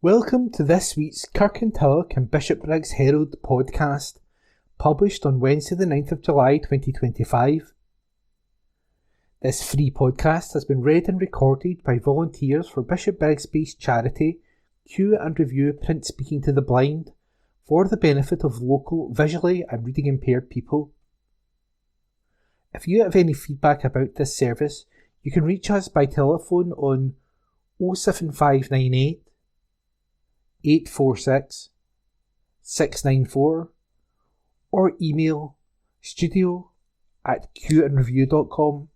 Welcome to this week's Kirkintilloch and Bishopbriggs Herald podcast, published on Wednesday the 9th of July 2025. This free podcast has been read and recorded by volunteers for Bishopbriggs-based charity Cue and Review Print Speaking to the Blind for the benefit of local visually and reading impaired people. If you have any feedback about this service, you can reach us by telephone on 07598 846 694 or email studio@cueandreview.com.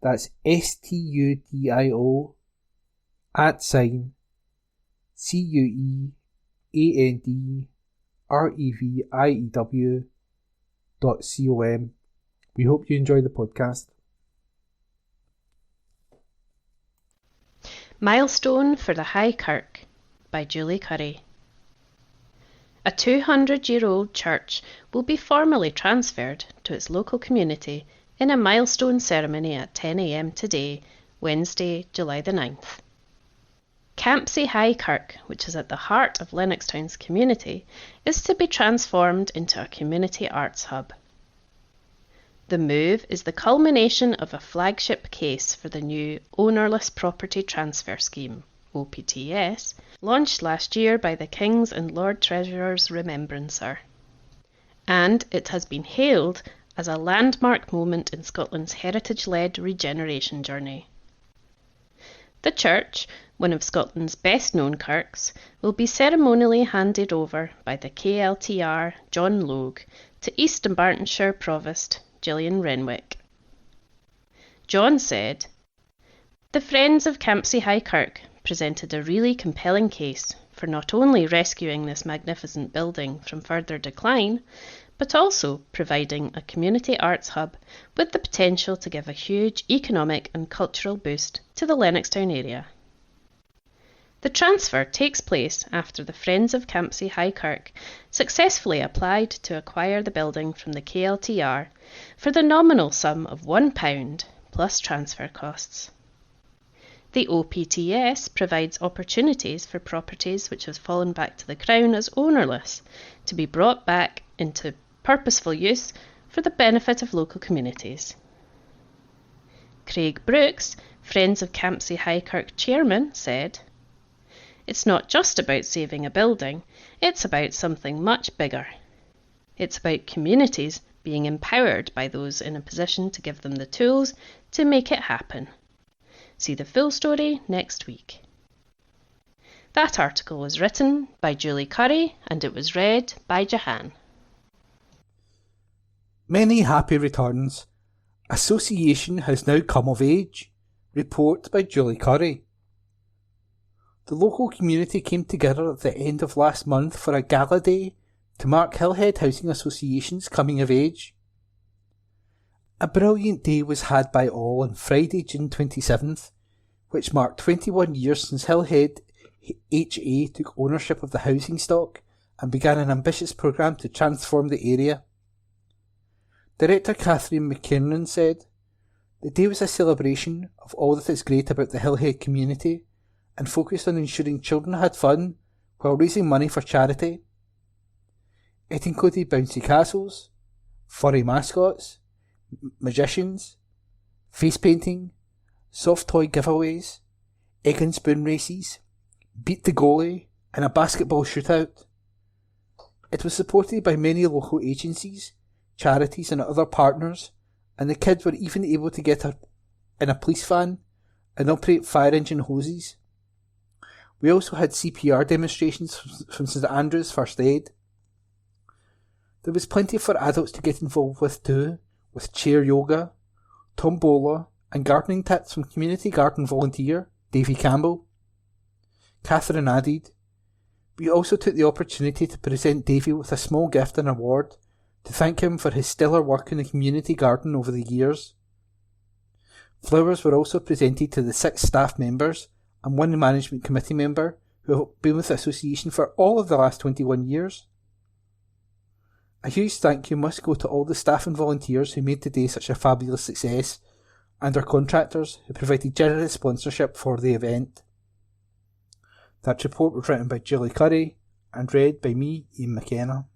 That's studio @cueandreview.com. We hope you enjoy the podcast. Milestone for the High Kirk by Julie Curry. A 200-year-old church will be formally transferred to its local community in a milestone ceremony at 10 a.m. today, Wednesday, July the 9th. Campsie High Kirk, which is at the heart of Lennoxtown's community, is to be transformed into a community arts hub. The move is the culmination of a flagship case for the new Ownerless Property Transfer Scheme, OPTS, launched last year by the King's and Lord Treasurer's Remembrancer. And it has been hailed as a landmark moment in Scotland's heritage-led regeneration journey. The church, one of Scotland's best-known kirks, will be ceremonially handed over by the KLTR John Logue to East Dunbartonshire Provost Gillian Renwick. John said, "The Friends of Campsie High Kirk presented a really compelling case for not only rescuing this magnificent building from further decline, but also providing a community arts hub with the potential to give a huge economic and cultural boost to the Lennoxtown area." The transfer takes place after the Friends of Campsie High Kirk successfully applied to acquire the building from the KLTR for the nominal sum of £1 plus transfer costs. The OPTS provides opportunities for properties which have fallen back to the Crown as ownerless to be brought back into purposeful use for the benefit of local communities. Craig Brooks, Friends of Campsie High Kirk chairman, said, "It's not just about saving a building, it's about something much bigger. It's about communities being empowered by those in a position to give them the tools to make it happen." See the full story next week. That article was written by Julie Curry and it was read by Jahan. Many happy returns. Association has now come of age. Report by Julie Curry. The local community came together at the end of last month for a gala day to mark Hillhead Housing Association's coming of age. A brilliant day was had by all on Friday, June 27th, which marked 21 years since Hillhead HA took ownership of the housing stock and began an ambitious programme to transform the area. Director Catherine McKiernan said, "The day was a celebration of all that is great about the Hillhead community and focused on ensuring children had fun while raising money for charity. It included bouncy castles, furry mascots, magicians, face painting, soft toy giveaways, egg and spoon races, beat the goalie, and a basketball shootout. It was supported by many local agencies, charities and other partners, and the kids were even able to get in a police van and operate fire engine hoses. We also had CPR demonstrations from St Andrew's First Aid. There was plenty for adults to get involved with too, with chair yoga, tombola and gardening tips from community garden volunteer Davy Campbell." Catherine added, "We also took the opportunity to present Davy with a small gift and award to thank him for his stellar work in the community garden over the years. Flowers were also presented to the 6 staff members and 1 management committee member who have been with the association for all of the last 21 years. A huge thank you must go to all the staff and volunteers who made today such a fabulous success, and our contractors who provided generous sponsorship for the event. That report was written by Julie Curry and read by me, Ian McKenna.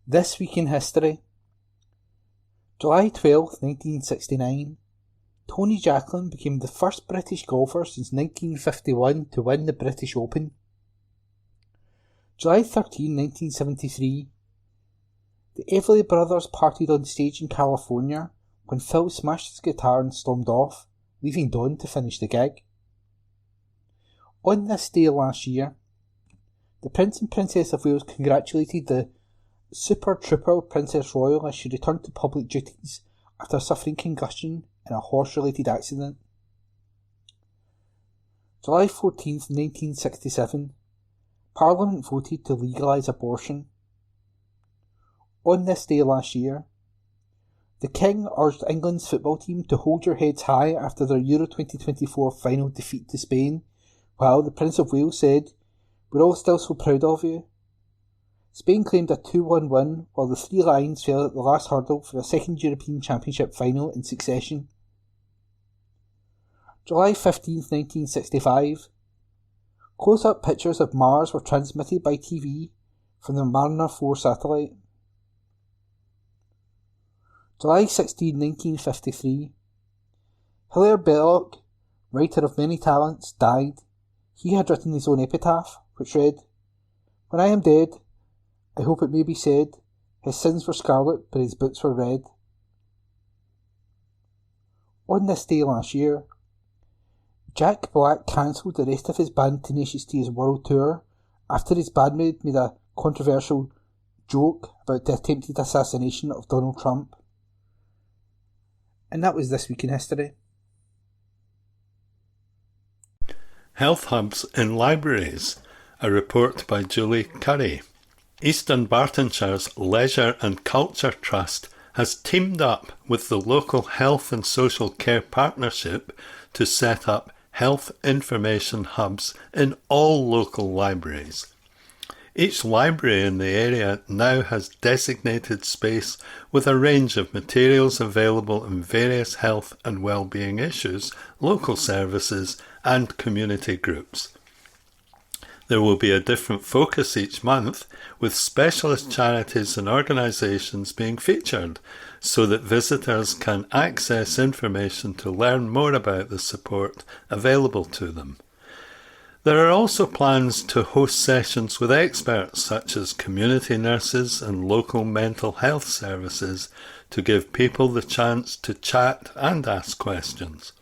This Week in History. July 12, 1969, Tony Jacklin became the first British golfer since 1951 to win the British Open. July 13, 1973, the Everly Brothers partied on stage in California when Phil smashed his guitar and stormed off, leaving Don to finish the gig. On this day last year, the Prince and Princess of Wales congratulated the Super Trooper Princess Royal as she returned to public duties after suffering concussion in a horse-related accident. July 14, 1967, Parliament voted to legalise abortion. On this day last year, the King urged England's football team to hold your heads high after their Euro 2024 final defeat to Spain, while the Prince of Wales said, "We're all still so proud of you." Spain claimed a 2-1 win, while the Three Lions fell at the last hurdle for a second European Championship final in succession. July 15, 1965. Close-up pictures of Mars were transmitted by TV from the Mariner 4 satellite. July 16, 1953. Hilaire Belloc, writer of many talents, died. He had written his own epitaph, which read, "When I am dead, I hope it may be said, his sins were scarlet, but his boots were red." On this day last year, Jack Black cancelled the rest of his band Tenacious D's world tour after his bandmate made a controversial joke about the attempted assassination of Donald Trump. And that was This Week in History. Health Hubs in Libraries, a report by Julie Curry. East Dunbartonshire's Leisure and Culture Trust has teamed up with the local Health and Social Care Partnership to set up health information hubs in all local libraries. Each library in the area now has designated space with a range of materials available in various health and well-being issues, local services and community groups. There will be a different focus each month, with specialist charities and organisations being featured, so that visitors can access information to learn more about the support available to them. There are also plans to host sessions with experts such as community nurses and local mental health services to give people the chance to chat and ask questions.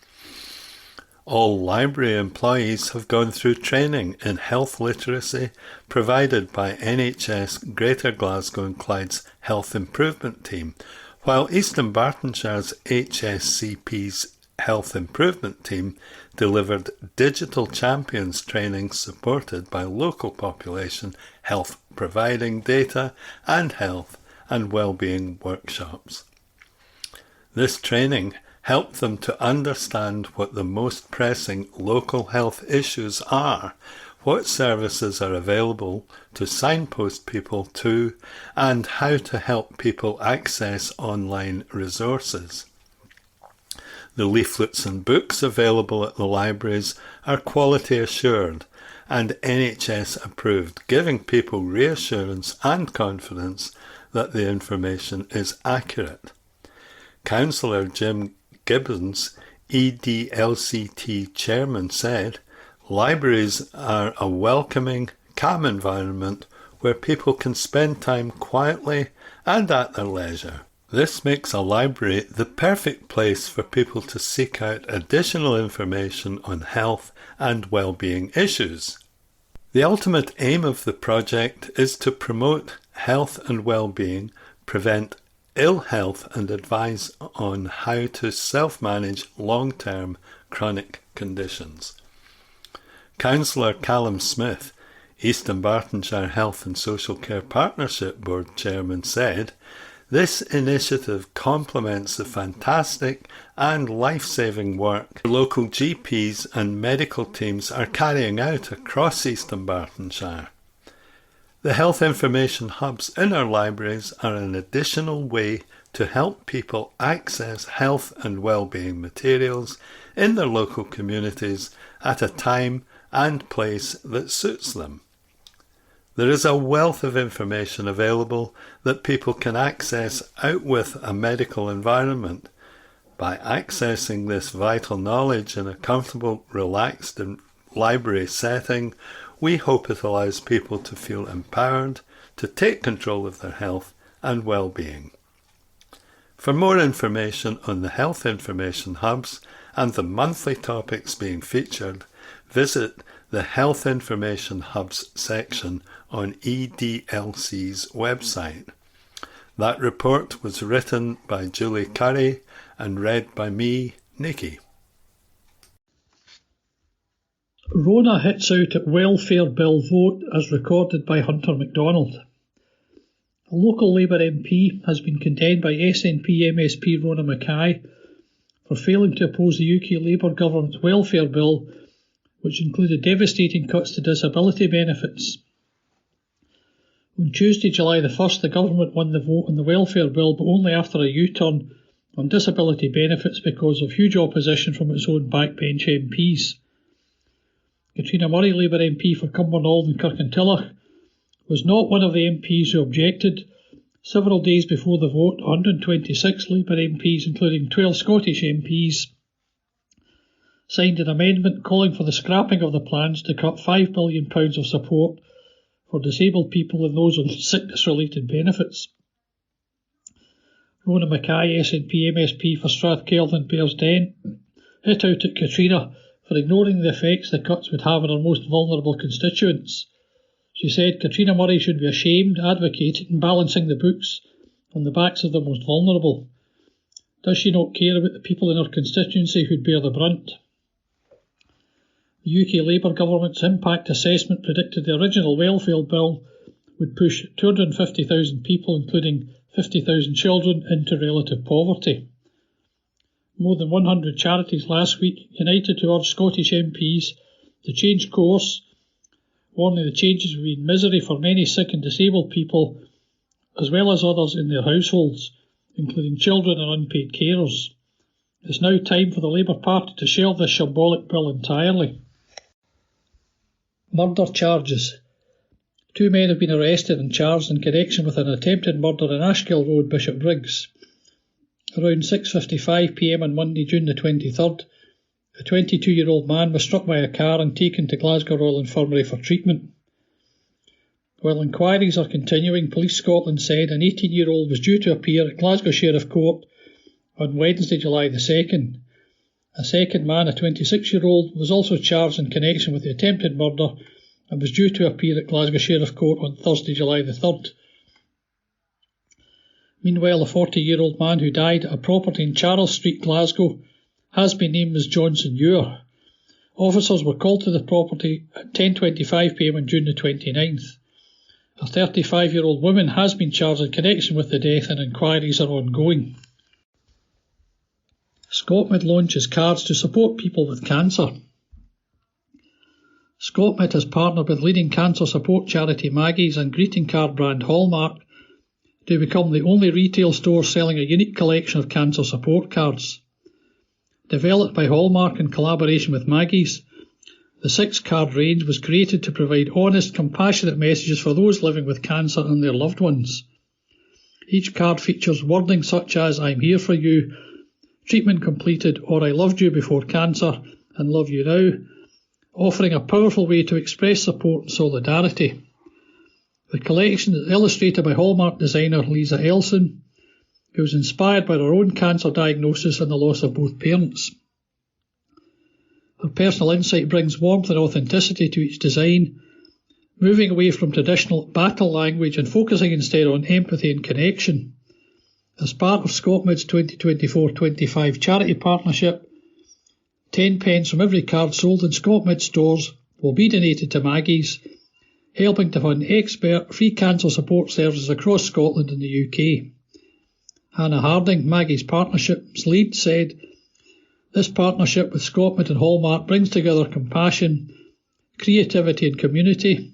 All library employees have gone through training in health literacy provided by NHS Greater Glasgow and Clyde's Health Improvement Team, while East Dunbartonshire's HSCP's Health Improvement Team delivered Digital Champions training supported by local population health providing data and health and wellbeing workshops. This training helped them to understand what the most pressing local health issues are, what services are available to signpost people to, and how to help people access online resources. The leaflets and books available at the libraries are quality assured and NHS approved, giving people reassurance and confidence that the information is accurate. Councillor Jim Gibbons, EDLCT chairman, said, "Libraries are a welcoming, calm environment where people can spend time quietly and at their leisure. This makes a library the perfect place for people to seek out additional information on health and well-being issues." The ultimate aim of the project is to promote health and well-being, prevent ill health and advise on how to self-manage long-term chronic conditions. Councillor Callum Smith, East Dunbartonshire Health and Social Care Partnership Board Chairman, said, "This initiative complements the fantastic and life-saving work local GPs and medical teams are carrying out across East Dunbartonshire. The health information hubs in our libraries are an additional way to help people access health and well-being materials, in their local communities at a time and place that suits them. There is a wealth of information available that people can access out with a medical environment. By accessing this vital knowledge in a comfortable, relaxed and library setting, we hope it allows people to feel empowered, to take control of their health and well-being. For more information on the Health Information Hubs and the monthly topics being featured, visit the Health Information Hubs section on EDLC's website. That report was written by Julie Curry and read by me, Nikki. Rona hits out at welfare bill vote as recorded by Hunter MacDonald. A local Labour MP has been condemned by SNP MSP Rona Mackay for failing to oppose the UK Labour government's welfare bill, which included devastating cuts to disability benefits. On Tuesday, July the 1st, the government won the vote on the welfare bill, but only after a U-turn on disability benefits because of huge opposition from its own backbench MPs. Katrina Murray, Labour MP for Cumbernauld and Kirkintilloch, was not one of the MPs who objected. Several days before the vote, 126 Labour MPs, including 12 Scottish MPs, signed an amendment calling for the scrapping of the plans to cut £5 billion of support for disabled people and those on sickness-related benefits. Rona Mackay, SNP MSP for Strathkelvin and Bearsden, hit out at Katrina for ignoring the effects the cuts would have on our most vulnerable constituents. She said Katrina Murray should be ashamed, advocating and balancing the books on the backs of the most vulnerable. Does she not care about the people in her constituency who'd bear the brunt? The UK Labour government's impact assessment predicted the original welfare bill would push 250,000 people, including 50,000 children, into relative poverty. More than 100 charities last week united to urge Scottish MPs to change course, warning the changes would mean misery for many sick and disabled people, as well as others in their households, including children and unpaid carers. It's now time for the Labour Party to shelve this shambolic bill entirely. Murder charges. 2 men have been arrested and charged in connection with an attempted murder in Ashkill Road, Bishopbriggs. Around 6:55pm on Monday, June the 23rd, a 22-year-old man was struck by a car and taken to Glasgow Royal Infirmary for treatment. While inquiries are continuing, Police Scotland said an 18-year-old was due to appear at Glasgow Sheriff Court on Wednesday, July the 2nd. A second man, a 26-year-old, was also charged in connection with the attempted murder and was due to appear at Glasgow Sheriff Court on Thursday, July the 3rd. Meanwhile, a 40-year-old man who died at a property in Charles Street, Glasgow, has been named as Johnson Ewer. Officers were called to the property at 10:25pm on June the 29th. A 35-year-old woman has been charged in connection with the death and inquiries are ongoing. ScotMed launches cards to support people with cancer. ScotMed has partnered with leading cancer support charity Maggie's and greeting card brand Hallmark to become the only retail store selling a unique collection of cancer support cards. Developed by Hallmark in collaboration with Maggie's, the 6-card range was created to provide honest, compassionate messages for those living with cancer and their loved ones. Each card features wording such as "I'm here for you," "treatment completed," or "I loved you before cancer and love you now," offering a powerful way to express support and solidarity. The collection is illustrated by Hallmark designer Lisa Elson, who was inspired by her own cancer diagnosis and the loss of both parents. Her personal insight brings warmth and authenticity to each design, moving away from traditional battle language and focusing instead on empathy and connection. As part of ScotMed's 2024-25 charity partnership, 10 pence from every card sold in ScotMed stores will be donated to Maggie's, helping to fund expert free cancer support services across Scotland and the UK. Hannah Harding, Maggie's partnerships lead, said, "This partnership with ScotMed and Hallmark brings together compassion, creativity and community.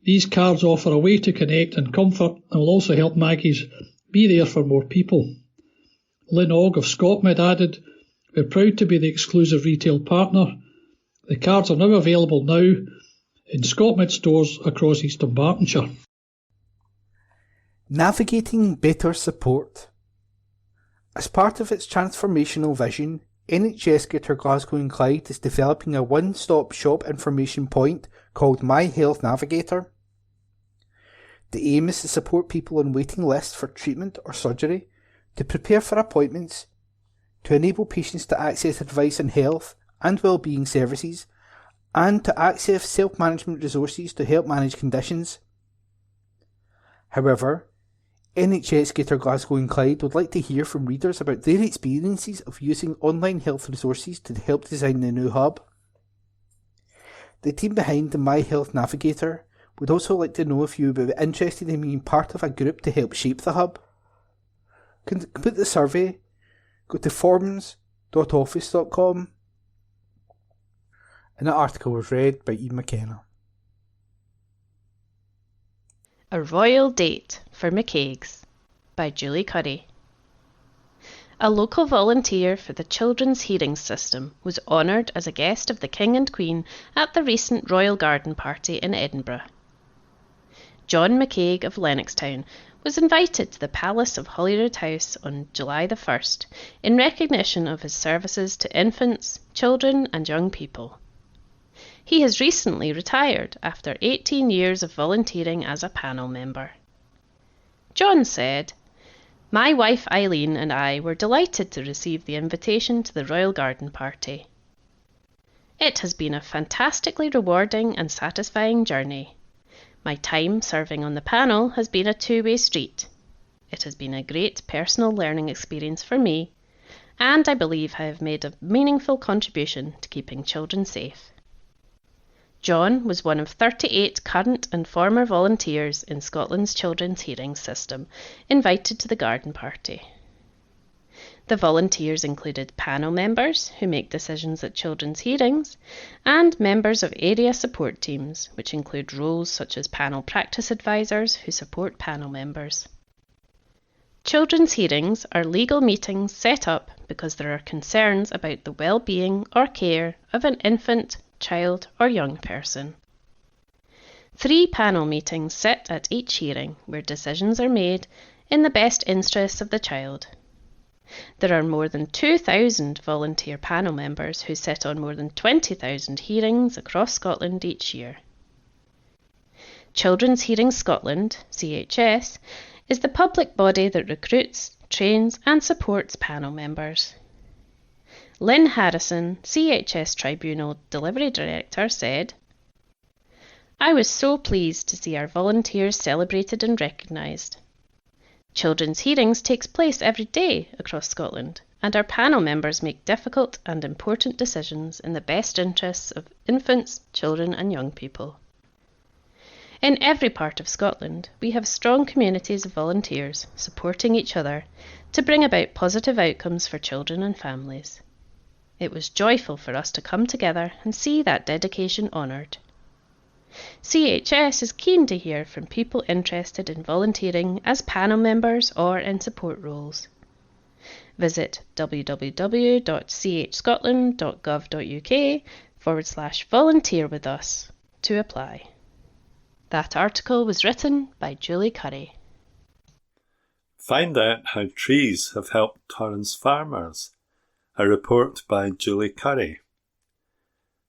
These cards offer a way to connect and comfort and will also help Maggie's be there for more people." Lynn Ogg of ScotMed added, We're proud to be the exclusive retail partner. The cards are now available in Scotmid stores across East Dunbartonshire. Navigating better support. As part of its transformational vision, NHS Greater Glasgow and Clyde is developing a one-stop shop information point called My Health Navigator. The aim is to support people on waiting lists for treatment or surgery, to prepare for appointments, to enable patients to access advice on health and wellbeing services, and to access self-management resources to help manage conditions. However, NHS Greater Glasgow and Clyde would like to hear from readers about their experiences of using online health resources to help design the new hub. The team behind the My Health Navigator would also like to know if you would be interested in being part of a group to help shape the hub. To complete the survey, go to forms.office.com. And that article was read by Ian McKenna. A Royal Date for McCaig's by Julie Curry. A local volunteer for the Children's Hearing System was honoured as a guest of the King and Queen at the recent Royal Garden Party in Edinburgh. John McCaig of Lennoxtown was invited to the Palace of Holyrood House on July the 1st in recognition of his services to infants, children and young people. He has recently retired after 18 years of volunteering as a panel member. John said, "My wife Eileen and I were delighted to receive the invitation to the Royal Garden Party. It has been a fantastically rewarding and satisfying journey. My time serving on the panel has been a two-way street. It has been a great personal learning experience for me, and I believe I have made a meaningful contribution to keeping children safe." John was one of 38 current and former volunteers in Scotland's Children's Hearing System invited to the garden party. The volunteers included panel members who make decisions at children's hearings and members of area support teams, which include roles such as panel practice advisors who support panel members. Children's hearings are legal meetings set up because there are concerns about the well-being or care of an infant, child or young person. 3 panel meetings sit at each hearing where decisions are made in the best interests of the child. There are more than 2,000 volunteer panel members who sit on more than 20,000 hearings across Scotland each year. Children's Hearing Scotland, CHS, is the public body that recruits, trains and supports panel members. Lynn Harrison, CHS Tribunal Delivery Director, said, "I was so pleased to see our volunteers celebrated and recognised. Children's hearings takes place every day across Scotland, and our panel members make difficult and important decisions in the best interests of infants, children and young people. In every part of Scotland, we have strong communities of volunteers supporting each other to bring about positive outcomes for children and families. It was joyful for us to come together and see that dedication honoured. CHS is keen to hear from people interested in volunteering as panel members or in support roles. Visit www.chscotland.gov.uk/volunteer with us to apply." That article was written by Julie Curry. Find out how trees have helped Torrance farmers. A report by Julie Curry.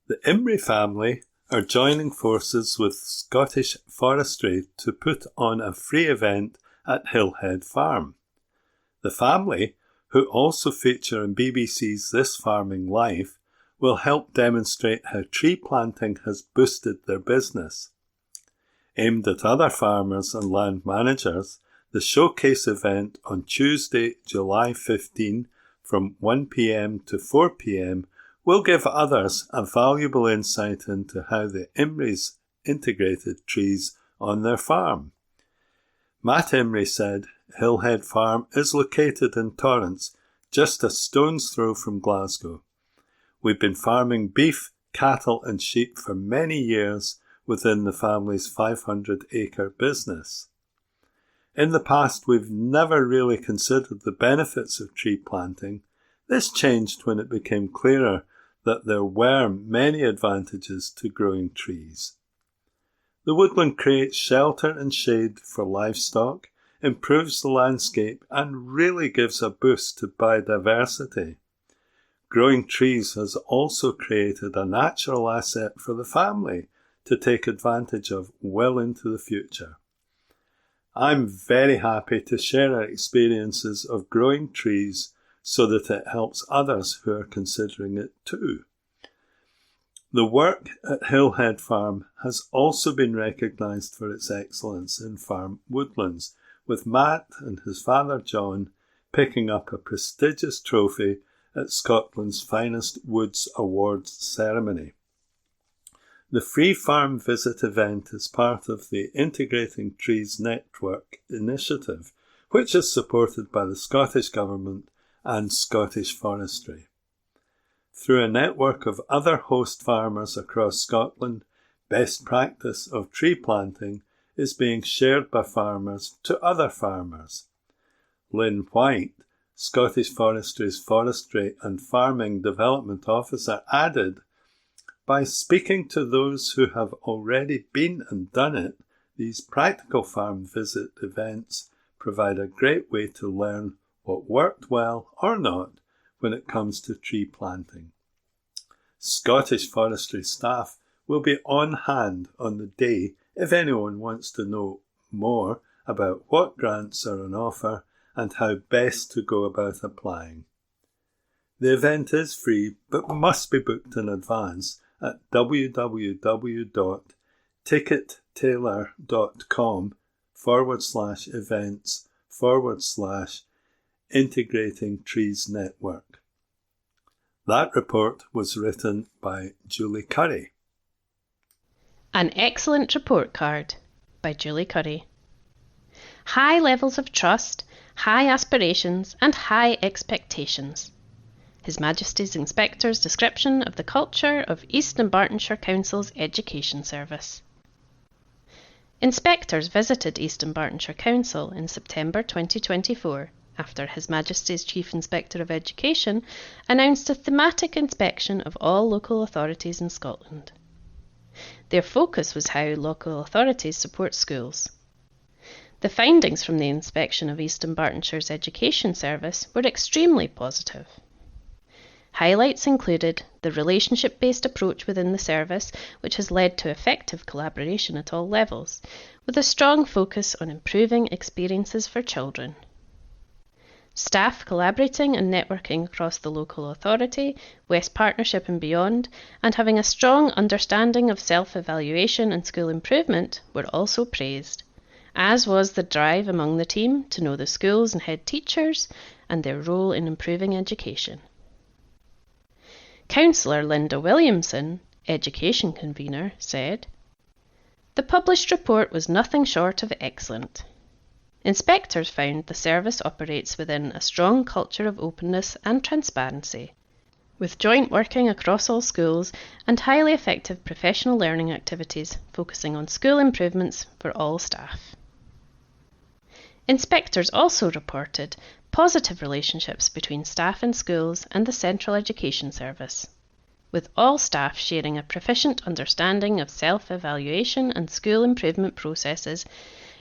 The Imrie family are joining forces with Scottish Forestry to put on a free event at Hillhead Farm. The family, who also feature in BBC's This Farming Life, will help demonstrate how tree planting has boosted their business. Aimed at other farmers and land managers, the showcase event on Tuesday, July 15, from 1 p.m. to 4 p.m. will give others a valuable insight into how the Imries integrated trees on their farm. Matt Imrie said Hillhead Farm is located in Torrance, just a stone's throw from Glasgow. We've been farming beef, cattle and sheep for many years within the family's 500-acre business. In the past, we've never really considered the benefits of tree planting, This changed when it became clearer that there were many advantages to growing trees. The woodland creates shelter and shade for livestock, improves the landscape, and really gives a boost to biodiversity. Growing trees has also created a natural asset for the family to take advantage of well into the future. I'm very happy to share our experiences of growing trees so that it helps others who are considering it too. The work at Hillhead Farm has also been recognised for its excellence in farm woodlands, with Matt and his father John picking up a prestigious trophy at Scotland's Finest Woods Awards ceremony. The free farm visit event is part of the Integrating Trees Network initiative, which is supported by the Scottish Government and Scottish Forestry. Through a network of other host farmers across Scotland, best practice of tree planting is being shared by farmers to other farmers. Lynn White, Scottish Forestry's Forestry and Farming Development Officer, added, "By speaking to those who have already been and done it, these practical farm visit events provide a great way to learn what worked well or not when it comes to tree planting." Scottish Forestry staff will be on hand on the day if anyone wants to know more about what grants are on offer and how best to go about applying. The event is free but must be booked in advance at www.tickettailor.com/events/Integrating Trees Network. That report was written by Julie Curry. An excellent report card by Julie Curry. High levels of trust, high aspirations and high expectations. His Majesty's Inspector's description of the culture of East Dunbartonshire Council's Education Service. Inspectors visited East Dunbartonshire Council in September 2024 after His Majesty's Chief Inspector of Education announced a thematic inspection of all local authorities in Scotland. Their focus was how local authorities support schools. The findings from the inspection of East Dunbartonshire's Education Service were extremely positive. Highlights included the relationship-based approach within the service, which has led to effective collaboration at all levels, with a strong focus on improving experiences for children. Staff collaborating and networking across the local authority, West Partnership and beyond, and having a strong understanding of self-evaluation and school improvement were also praised, as was the drive among the team to know the schools and head teachers and their role in improving education. Councillor Linda Williamson, Education Convener, said, "The published report was nothing short of excellent. Inspectors found the service operates within a strong culture of openness and transparency, with joint working across all schools and highly effective professional learning activities focusing on school improvements for all staff." Inspectors also reported positive relationships between staff in schools and the Central Education Service, with all staff sharing a proficient understanding of self-evaluation and school improvement processes,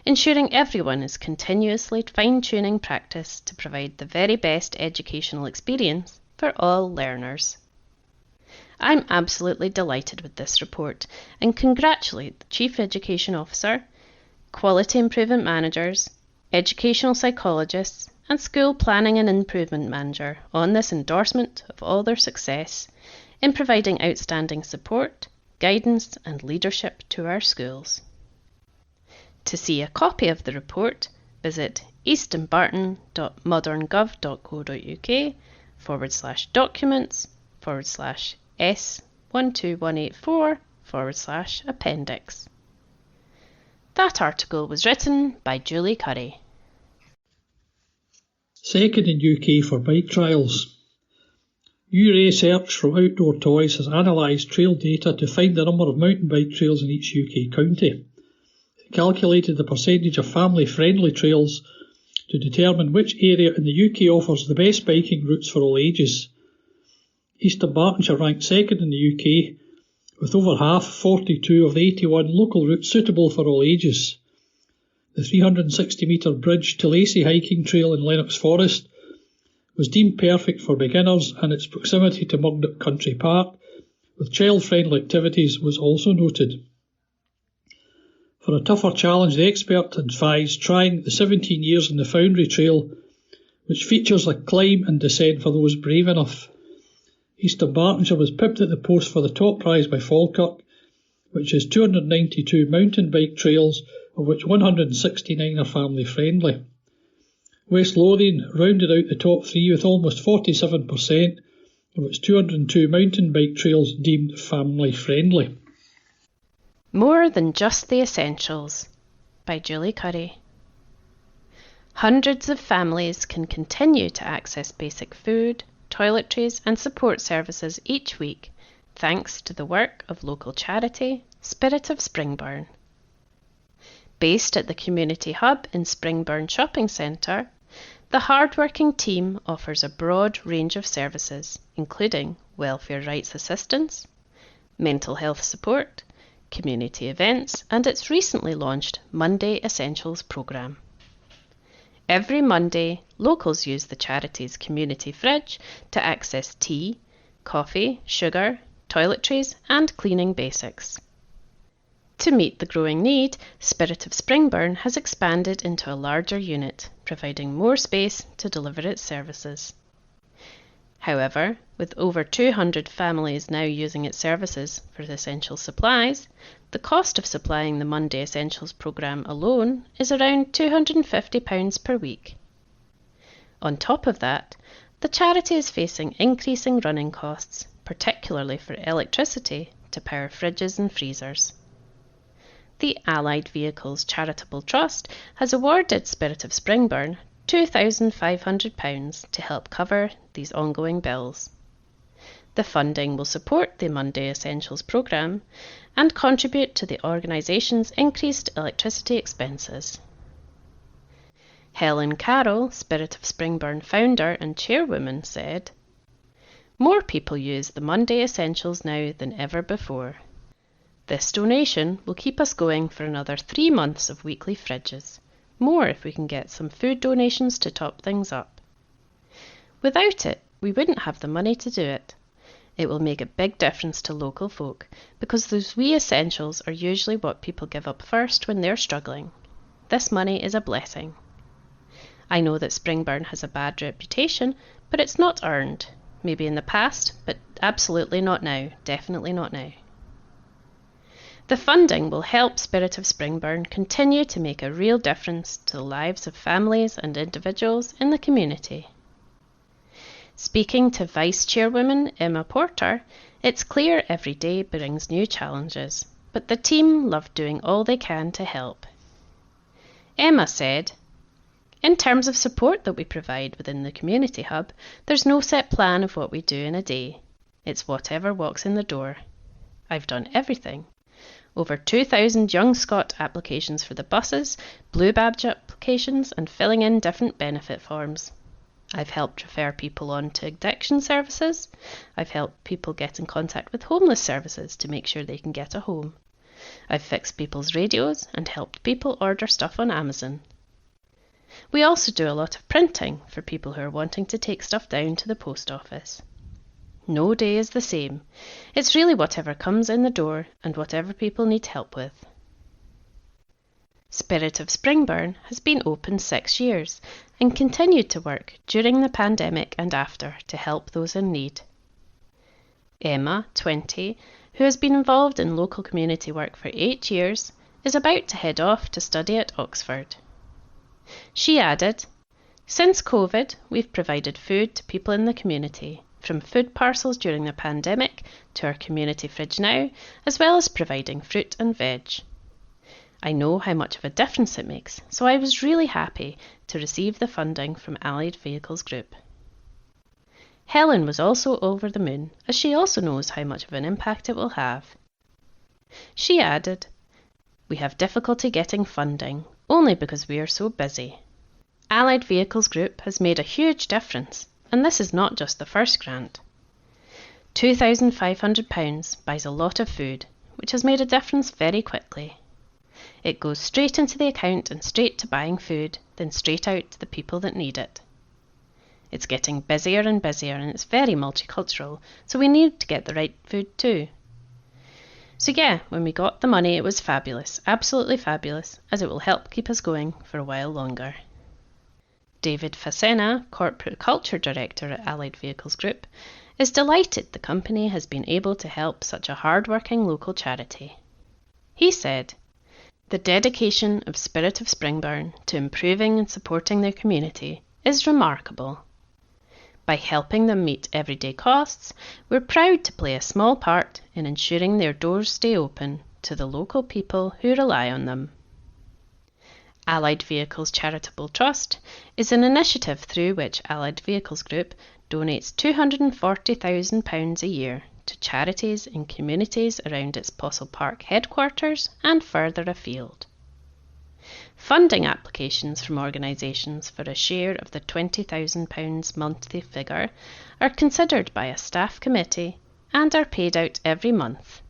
ensuring everyone is continuously fine-tuning practice to provide the very best educational experience for all learners. I'm absolutely delighted with this report and congratulate the Chief Education Officer, Quality Improvement Managers, Educational Psychologists and School Planning and Improvement Manager on this endorsement of all their success in providing outstanding support, guidance and leadership to our schools. To see a copy of the report, visit eastdunbarton.modernGov.co.uk/documents/S12184/appendix. That article was written by Julie Curry. Second in UK for bike trials. New research from Outdoor Toys has analysed trail data to find the number of mountain bike trails in each UK county. It calculated the percentage of family-friendly trails to determine which area in the UK offers the best biking routes for all ages. Eastern Bartonshire ranked second in the UK, with over half, 42 of the 81 local routes suitable for all ages. The 360-metre Bridge to Lacey hiking trail in Lennox Forest was deemed perfect for beginners, and its proximity to Murdoch Country Park with child-friendly activities was also noted. For a tougher challenge, the expert advised trying the 17 Years in the Foundry Trail, which features a climb and descent for those brave enough. Eastern Bartonshire was pipped at the post for the top prize by Falkirk, which is 292 mountain bike trails, of which 169 are family friendly. West Lothian rounded out the top three with almost 47%, of its 202 mountain bike trails deemed family friendly. More Than Just the Essentials by Julie Curry. Hundreds of families can continue to access basic food, toiletries and support services each week thanks to the work of local charity Spirit of Springburn. Based at the Community Hub in Springburn Shopping Centre, the hard-working team offers a broad range of services, including welfare rights assistance, mental health support, community events, and its recently launched Monday Essentials programme. Every Monday, locals use the charity's community fridge to access tea, coffee, sugar, toiletries, and cleaning basics. To meet the growing need, Spirit of Springburn has expanded into a larger unit, providing more space to deliver its services. However, with over 200 families now using its services for essential supplies, the cost of supplying the Monday Essentials programme alone is around £250 per week. On top of that, the charity is facing increasing running costs, particularly for electricity to power fridges and freezers. The Allied Vehicles Charitable Trust has awarded Spirit of Springburn £2,500 to help cover these ongoing bills. The funding will support the Monday Essentials programme and contribute to the organisation's increased electricity expenses. Helen Carroll, Spirit of Springburn founder and chairwoman, said, "More people use the Monday Essentials now than ever before. This donation will keep us going for another 3 months of weekly fridges, more if we can get some food donations to top things up. Without it, we wouldn't have the money to do it. It will make a big difference to local folk, because those wee essentials are usually what people give up first when they're struggling. This money is a blessing. I know that Springburn has a bad reputation, but it's not earned. Maybe in the past, but absolutely not now. Definitely not now." The funding will help Spirit of Springburn continue to make a real difference to the lives of families and individuals in the community. Speaking to Vice Chairwoman Emma Porter, it's clear every day brings new challenges, but the team love doing all they can to help. Emma said, "In terms of support that we provide within the Community Hub, there's no set plan of what we do in a day. It's whatever walks in the door. I've done everything. Over 2,000 Young Scot applications for the buses, Blue Badge applications and filling in different benefit forms. I've helped refer people on to addiction services. I've helped people get in contact with homeless services to make sure they can get a home. I've fixed people's radios and helped people order stuff on Amazon. We also do a lot of printing for people who are wanting to take stuff down to the post office. No day is the same. It's really whatever comes in the door and whatever people need help with." Spirit of Springburn has been open 6 years and continued to work during the pandemic and after to help those in need. Emma, 20, who has been involved in local community work for 8 years, is about to head off to study at Oxford. She added, "Since COVID, we've provided food to people in the community, from food parcels during the pandemic to our community fridge now, as well as providing fruit and veg. I know how much of a difference it makes, so I was really happy to receive the funding from Allied Vehicles Group." Helen was also over the moon, as she also knows how much of an impact it will have. She added, "We have difficulty getting funding, only because we are so busy. Allied Vehicles Group has made a huge difference, and this is not just the first grant. £2,500 buys a lot of food, which has made a difference very quickly. It goes straight into the account and straight to buying food, then straight out to the people that need it. It's getting busier and busier, and it's very multicultural, so we need to get the right food too. So yeah, when we got the money, it was fabulous, absolutely fabulous, as it will help keep us going for a while longer. David Facena, Corporate Culture Director at Allied Vehicles Group, is delighted the company has been able to help such a hard-working local charity. He said, "The dedication of Spirit of Springburn to improving and supporting their community is remarkable. By helping them meet everyday costs, we're proud to play a small part in ensuring their doors stay open to the local people who rely on them." Allied Vehicles Charitable Trust is an initiative through which Allied Vehicles Group donates £240,000 a year to charities in communities around its Postle Park headquarters and further afield. Funding applications from organisations for a share of the £20,000 monthly figure are considered by a staff committee and are paid out every month.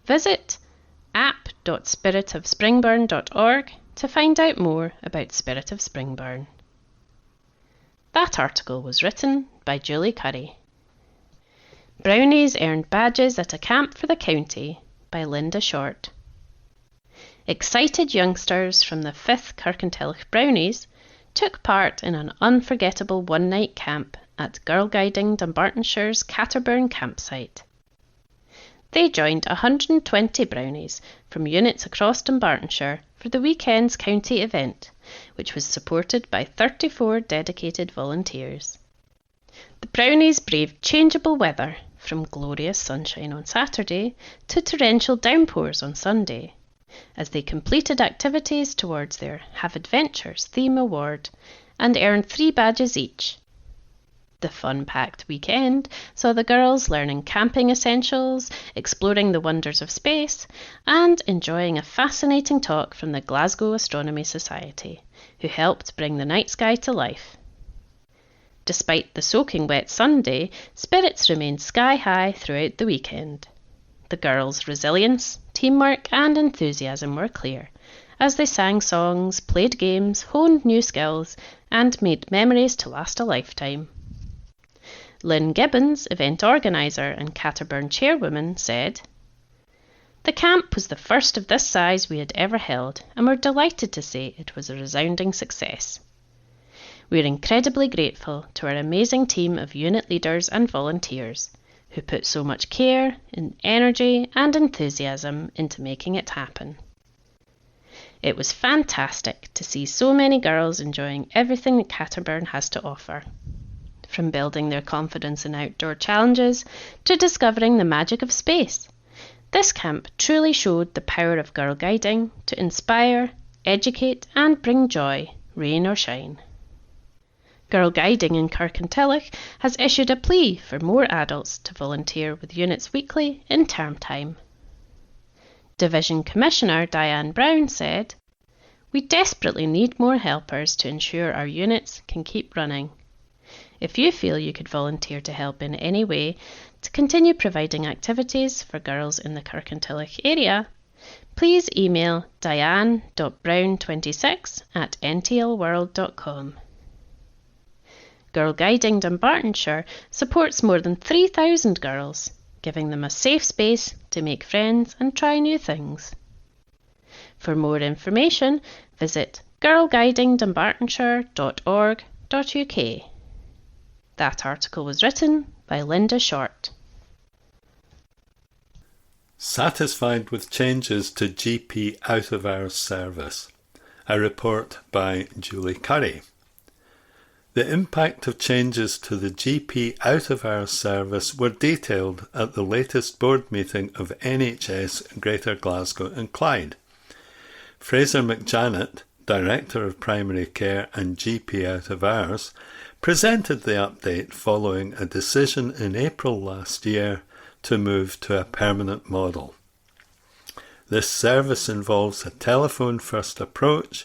Visit app.spiritofspringburn.org to find out more about Spirit of Springburn. That article was written by Julie Curry. Brownies earned badges at a camp for the county by Linda Short. Excited youngsters from the 5th Kirkintilloch Brownies took part in an unforgettable one-night camp at Girl Guiding Dumbartonshire's Catterburn campsite. They joined 120 Brownies from units across Dumbartonshire for the weekend's county event, which was supported by 34 dedicated volunteers. The Brownies braved changeable weather, from glorious sunshine on Saturday to torrential downpours on Sunday, as they completed activities towards their Have Adventures theme award and earned 3 badges each. The fun-packed weekend saw the girls learning camping essentials, exploring the wonders of space, and enjoying a fascinating talk from the Glasgow Astronomy Society, who helped bring the night sky to life. Despite the soaking wet Sunday, spirits remained sky-high throughout the weekend. The girls' resilience, teamwork and enthusiasm were clear, as they sang songs, played games, honed new skills, and made memories to last a lifetime. Lynn Gibbons, event organiser and Catterburn chairwoman, said, "The camp was the first of this size we had ever held, and we're delighted to say it was a resounding success. We're incredibly grateful to our amazing team of unit leaders and volunteers, who put so much care, and energy and enthusiasm into making it happen. It was fantastic to see so many girls enjoying everything that Catterburn has to offer. From building their confidence in outdoor challenges to discovering the magic of space. This camp truly showed the power of girl guiding to inspire, educate and bring joy, rain or shine." Girl Guiding in Kirkintilloch has issued a plea for more adults to volunteer with units weekly in term time. Division Commissioner Diane Brown said, "We desperately need more helpers to ensure our units can keep running. If you feel you could volunteer to help in any way to continue providing activities for girls in the Kirkintilloch area, please email diane.brown26@ntlworld.com. Girl Guiding Dumbartonshire supports more than 3,000 girls, giving them a safe space to make friends and try new things. For more information, visit girlguidingdumbartonshire.org.uk. That article was written by Linda Short. Satisfied with changes to GP out-of-hours service. A report by Julie Curry. The impact of changes to the GP out-of-hours service were detailed at the latest board meeting of NHS Greater Glasgow and Clyde. Fraser McJanet, Director of Primary Care and GP out-of-hours, presented the update following a decision in April last year to move to a permanent model. This service involves a telephone-first approach,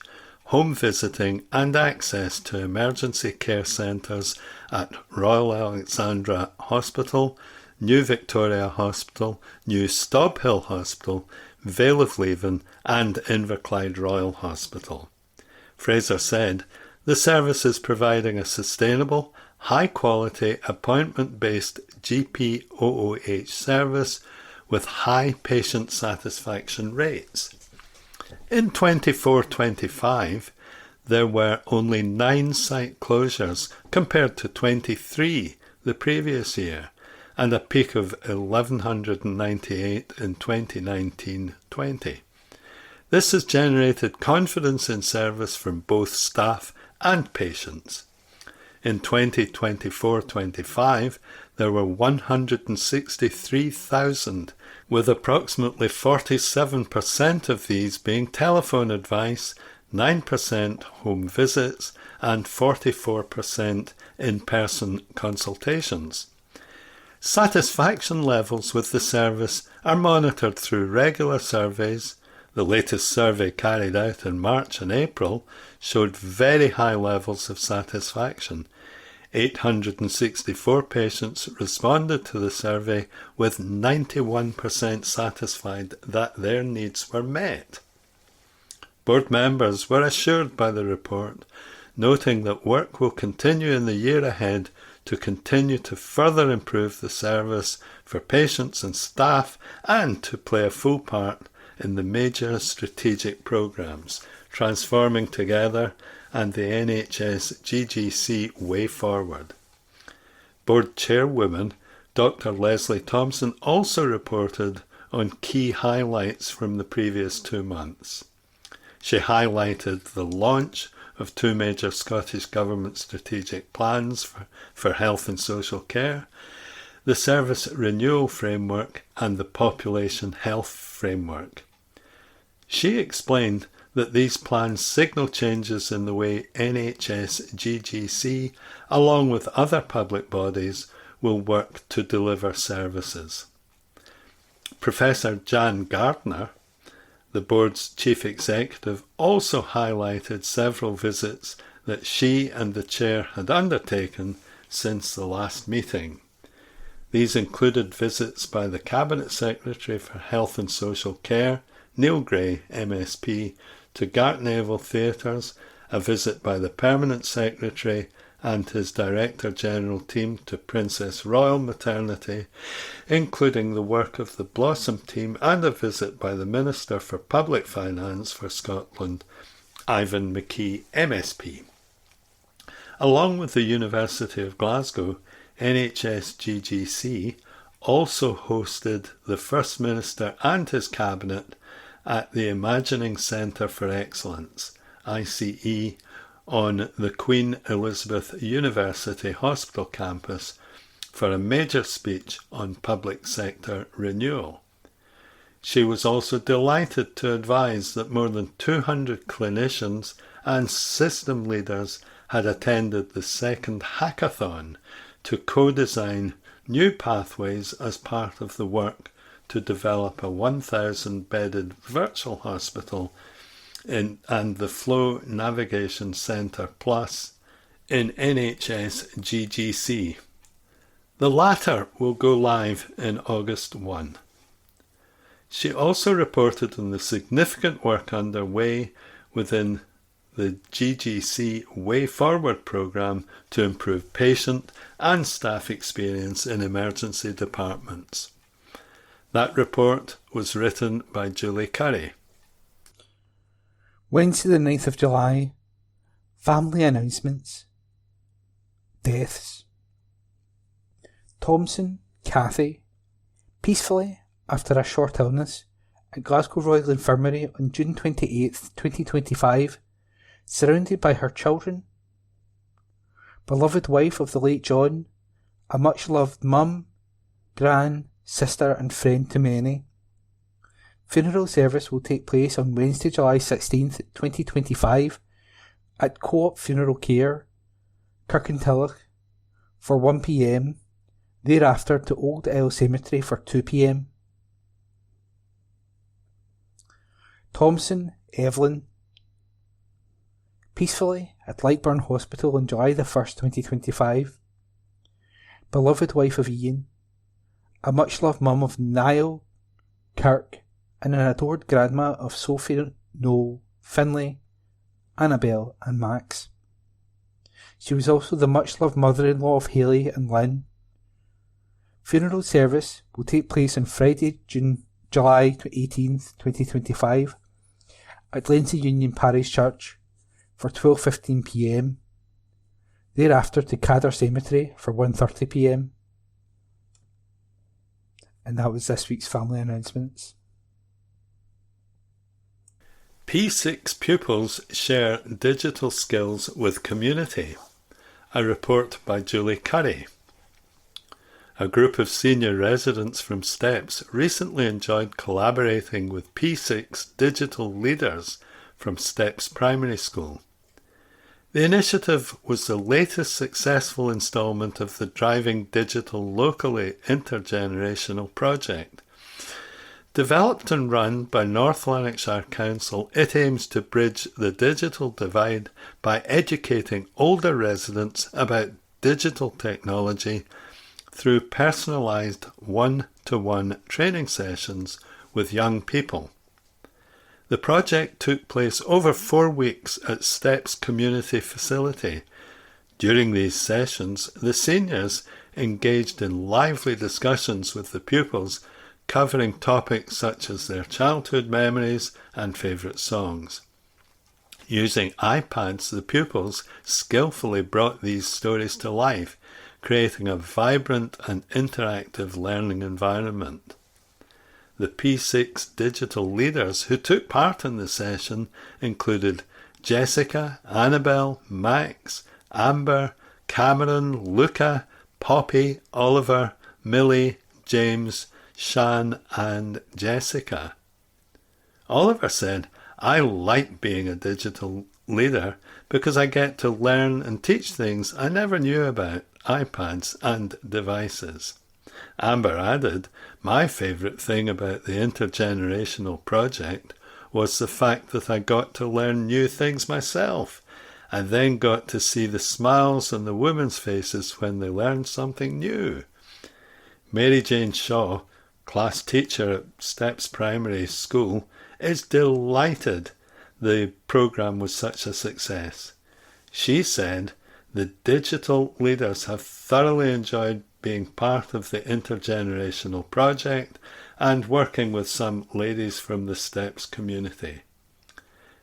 home visiting and access to emergency care centres at Royal Alexandra Hospital, New Victoria Hospital, New Stobhill Hospital, Vale of Leven and Inverclyde Royal Hospital. Fraser said, "The service is providing a sustainable, high-quality, appointment-based GP OOH service with high patient satisfaction rates." In 24-25, there were only 9 site closures compared to 23 the previous year, and a peak of 1,198 in 2019-20. This has generated confidence in service from both staff and patients. In 2024-25, there were 163,000, with approximately 47% of these being telephone advice, 9% home visits, and 44% in-person consultations. Satisfaction levels with the service are monitored through regular surveys. The latest survey carried out in March and April showed very high levels of satisfaction. 864 patients responded to the survey with 91% satisfied that their needs were met. Board members were assured by the report, noting that work will continue in the year ahead to continue to further improve the service for patients and staff and to play a full part in the major strategic programmes, Transforming Together and the NHS GGC Way Forward. Board Chairwoman Dr. Leslie Thompson also reported on key highlights from the previous 2 months. She highlighted the launch of 2 major Scottish Government strategic plans for health and social care, the Service Renewal Framework and the Population Health Framework. She explained that these plans signal changes in the way NHS GGC, along with other public bodies, will work to deliver services. Professor Jan Gardner, the board's chief executive, also highlighted several visits that she and the chair had undertaken since the last meeting. These included visits by the Cabinet Secretary for Health and Social Care, Neil Gray, MSP, to Gartnavel Theatres, a visit by the Permanent Secretary and his Director General team to Princess Royal Maternity, including the work of the Blossom team, and a visit by the Minister for Public Finance for Scotland, Ivan McKee, MSP. Along with the University of Glasgow, NHS GGC also hosted the First Minister and his Cabinet at the Imagining Centre for Excellence, ICE, on the Queen Elizabeth University Hospital campus for a major speech on public sector renewal. She was also delighted to advise that more than 200 clinicians and system leaders had attended the second hackathon to co-design new pathways as part of the work to develop a 1,000-bedded virtual hospital and the Flow Navigation Centre Plus in NHS GGC. The latter will go live in August 1. She also reported on the significant work underway within the GGC Way Forward programme to improve patient and staff experience in emergency departments. That report was written by Julie Curry. Wednesday the 9th of July. Family announcements. Deaths. Thompson, Cathy, peacefully, after a short illness, at Glasgow Royal Infirmary on June 28th, 2025, surrounded by her children. Beloved wife of the late John, a much-loved mum, gran, sister and friend to many. Funeral service will take place on Wednesday, July 16th, 2025 at Co-op Funeral Care, Kirkintilloch for 1 p.m, thereafter to Old Isle Cemetery for 2 p.m. Thompson, Evelyn, peacefully at Lightburn Hospital on July the 1st, 2025. Beloved wife of Ian, a much-loved mum of Niall, Kirk, and an adored grandma of Sophie, Noel, Finlay, Annabelle and Max. She was also the much-loved mother-in-law of Hayley and Lynn. Funeral service will take place on Friday, July 18th, 2025 at Lindsay Union Parish Church for 12:15 p.m. Thereafter to Cadder Cemetery for 1:30 p.m. And that was this week's family announcements. P6 pupils share digital skills with community. A report by Julie Curry. A group of senior residents from Steps recently enjoyed collaborating with P6 digital leaders from Steps Primary School. The initiative was the latest successful instalment of the Driving Digital Locally intergenerational project. Developed and run by North Lanarkshire Council, it aims to bridge the digital divide by educating older residents about digital technology through personalised one-to-one training sessions with young people. The project took place over 4 weeks at Steps Community Facility. During these sessions, the seniors engaged in lively discussions with the pupils, covering topics such as their childhood memories and favourite songs. Using iPads, the pupils skillfully brought these stories to life, creating a vibrant and interactive learning environment. The P6 digital leaders who took part in the session included Jessica, Annabelle, Max, Amber, Cameron, Luca, Poppy, Oliver, Millie, James, Shan and Jessica. Oliver said, "I like being a digital leader because I get to learn and teach things I never knew about iPads and devices." Amber added, "My favourite thing about the intergenerational project was the fact that I got to learn new things myself, and then got to see the smiles on the women's faces when they learned something new." Mary Jane Shaw, class teacher at Steps Primary School, is delighted the programme was such a success. She said, "The digital leaders have thoroughly enjoyed being part of the intergenerational project and working with some ladies from the Steps community.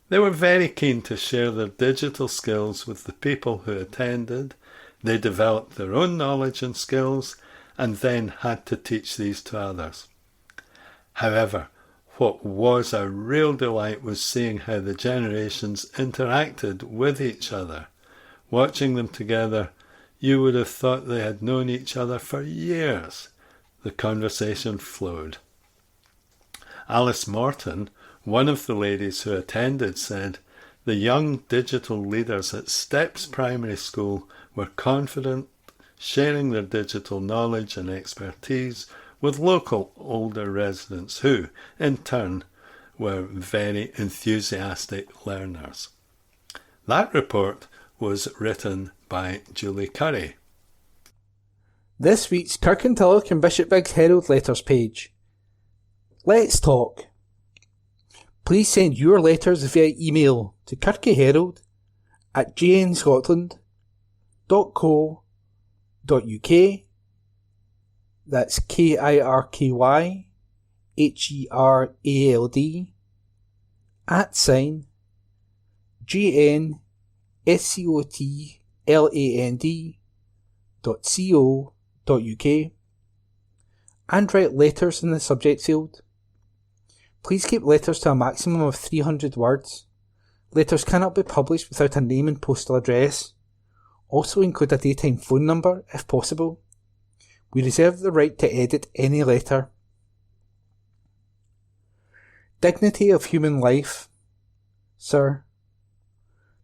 They were very keen to share their digital skills with the people who attended. They developed their own knowledge and skills and then had to teach these to others. However, what was a real delight was seeing how the generations interacted with each other. Watching them together, you would have thought they had known each other for years. The conversation flowed. Alice Morton, one of the ladies who attended, said, "The young digital leaders at Steps Primary School were confident, sharing their digital knowledge and expertise with local older residents who, in turn, were very enthusiastic learners." That report was written by Julie Curry. This week's Kirkintilloch and Bishopbriggs Herald letters page. Let's talk. Please send your letters via email to kirkyherald@jnscotland.co.uk. That's KIRKYHERALD @JNScotland.co.uk and write letters in the subject field. Please keep letters to a maximum of 300 words. Letters cannot be published without a name and postal address. Also include a daytime phone number if possible. We reserve the right to edit any letter. Dignity of human life. Sir,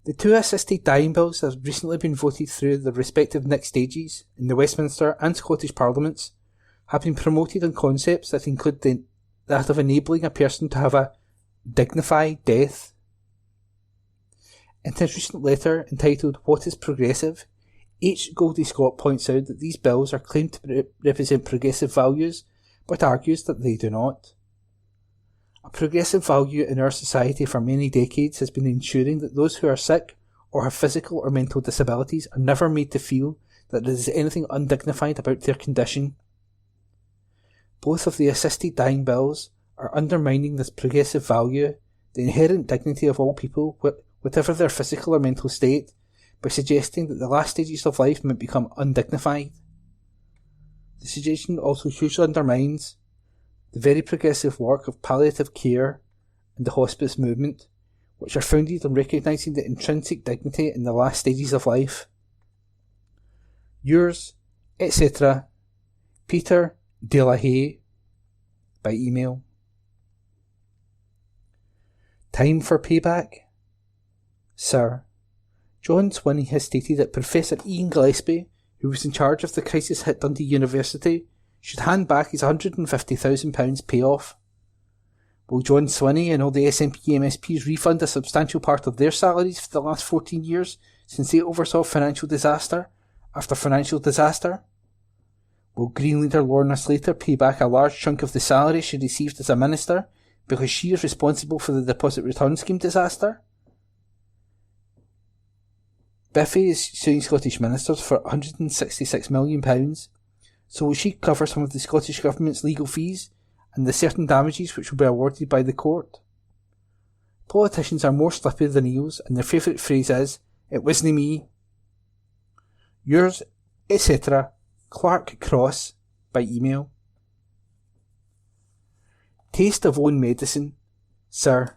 the 2 assisted dying bills have recently been voted through the respective next stages in the Westminster and Scottish Parliaments have been promoted on concepts that include that of enabling a person to have a dignified death. In his recent letter entitled What is Progressive, H. Goldie Scott points out that these bills are claimed to represent progressive values, but argues that they do not. A progressive value in our society for many decades has been ensuring that those who are sick or have physical or mental disabilities are never made to feel that there is anything undignified about their condition. Both of the assisted dying bills are undermining this progressive value, the inherent dignity of all people, whatever their physical or mental state, by suggesting that the last stages of life might become undignified. The suggestion also hugely undermines the very progressive work of palliative care and the hospice movement, which are founded on recognising the intrinsic dignity in the last stages of life. Yours, etc., Peter Delahaye, by email. Time for payback? Sir, John Swinney has stated that Professor Ian Gillespie, who was in charge of the crisis hit Dundee University, should hand back his £150,000 payoff. Will John Swinney and all the SNP MSPs refund a substantial part of their salaries for the last 14 years since they oversaw financial disaster after financial disaster? Will Green leader Lorna Slater pay back a large chunk of the salary she received as a minister because she is responsible for the deposit return scheme disaster? Biffy is suing Scottish ministers for £166 million, so will she cover some of the Scottish Government's legal fees and the certain damages which will be awarded by the court? Politicians are more slippery than eels, and their favourite phrase is, "It wasn't me." Yours, etc., Clark Cross, by email. Taste of own medicine. Sir,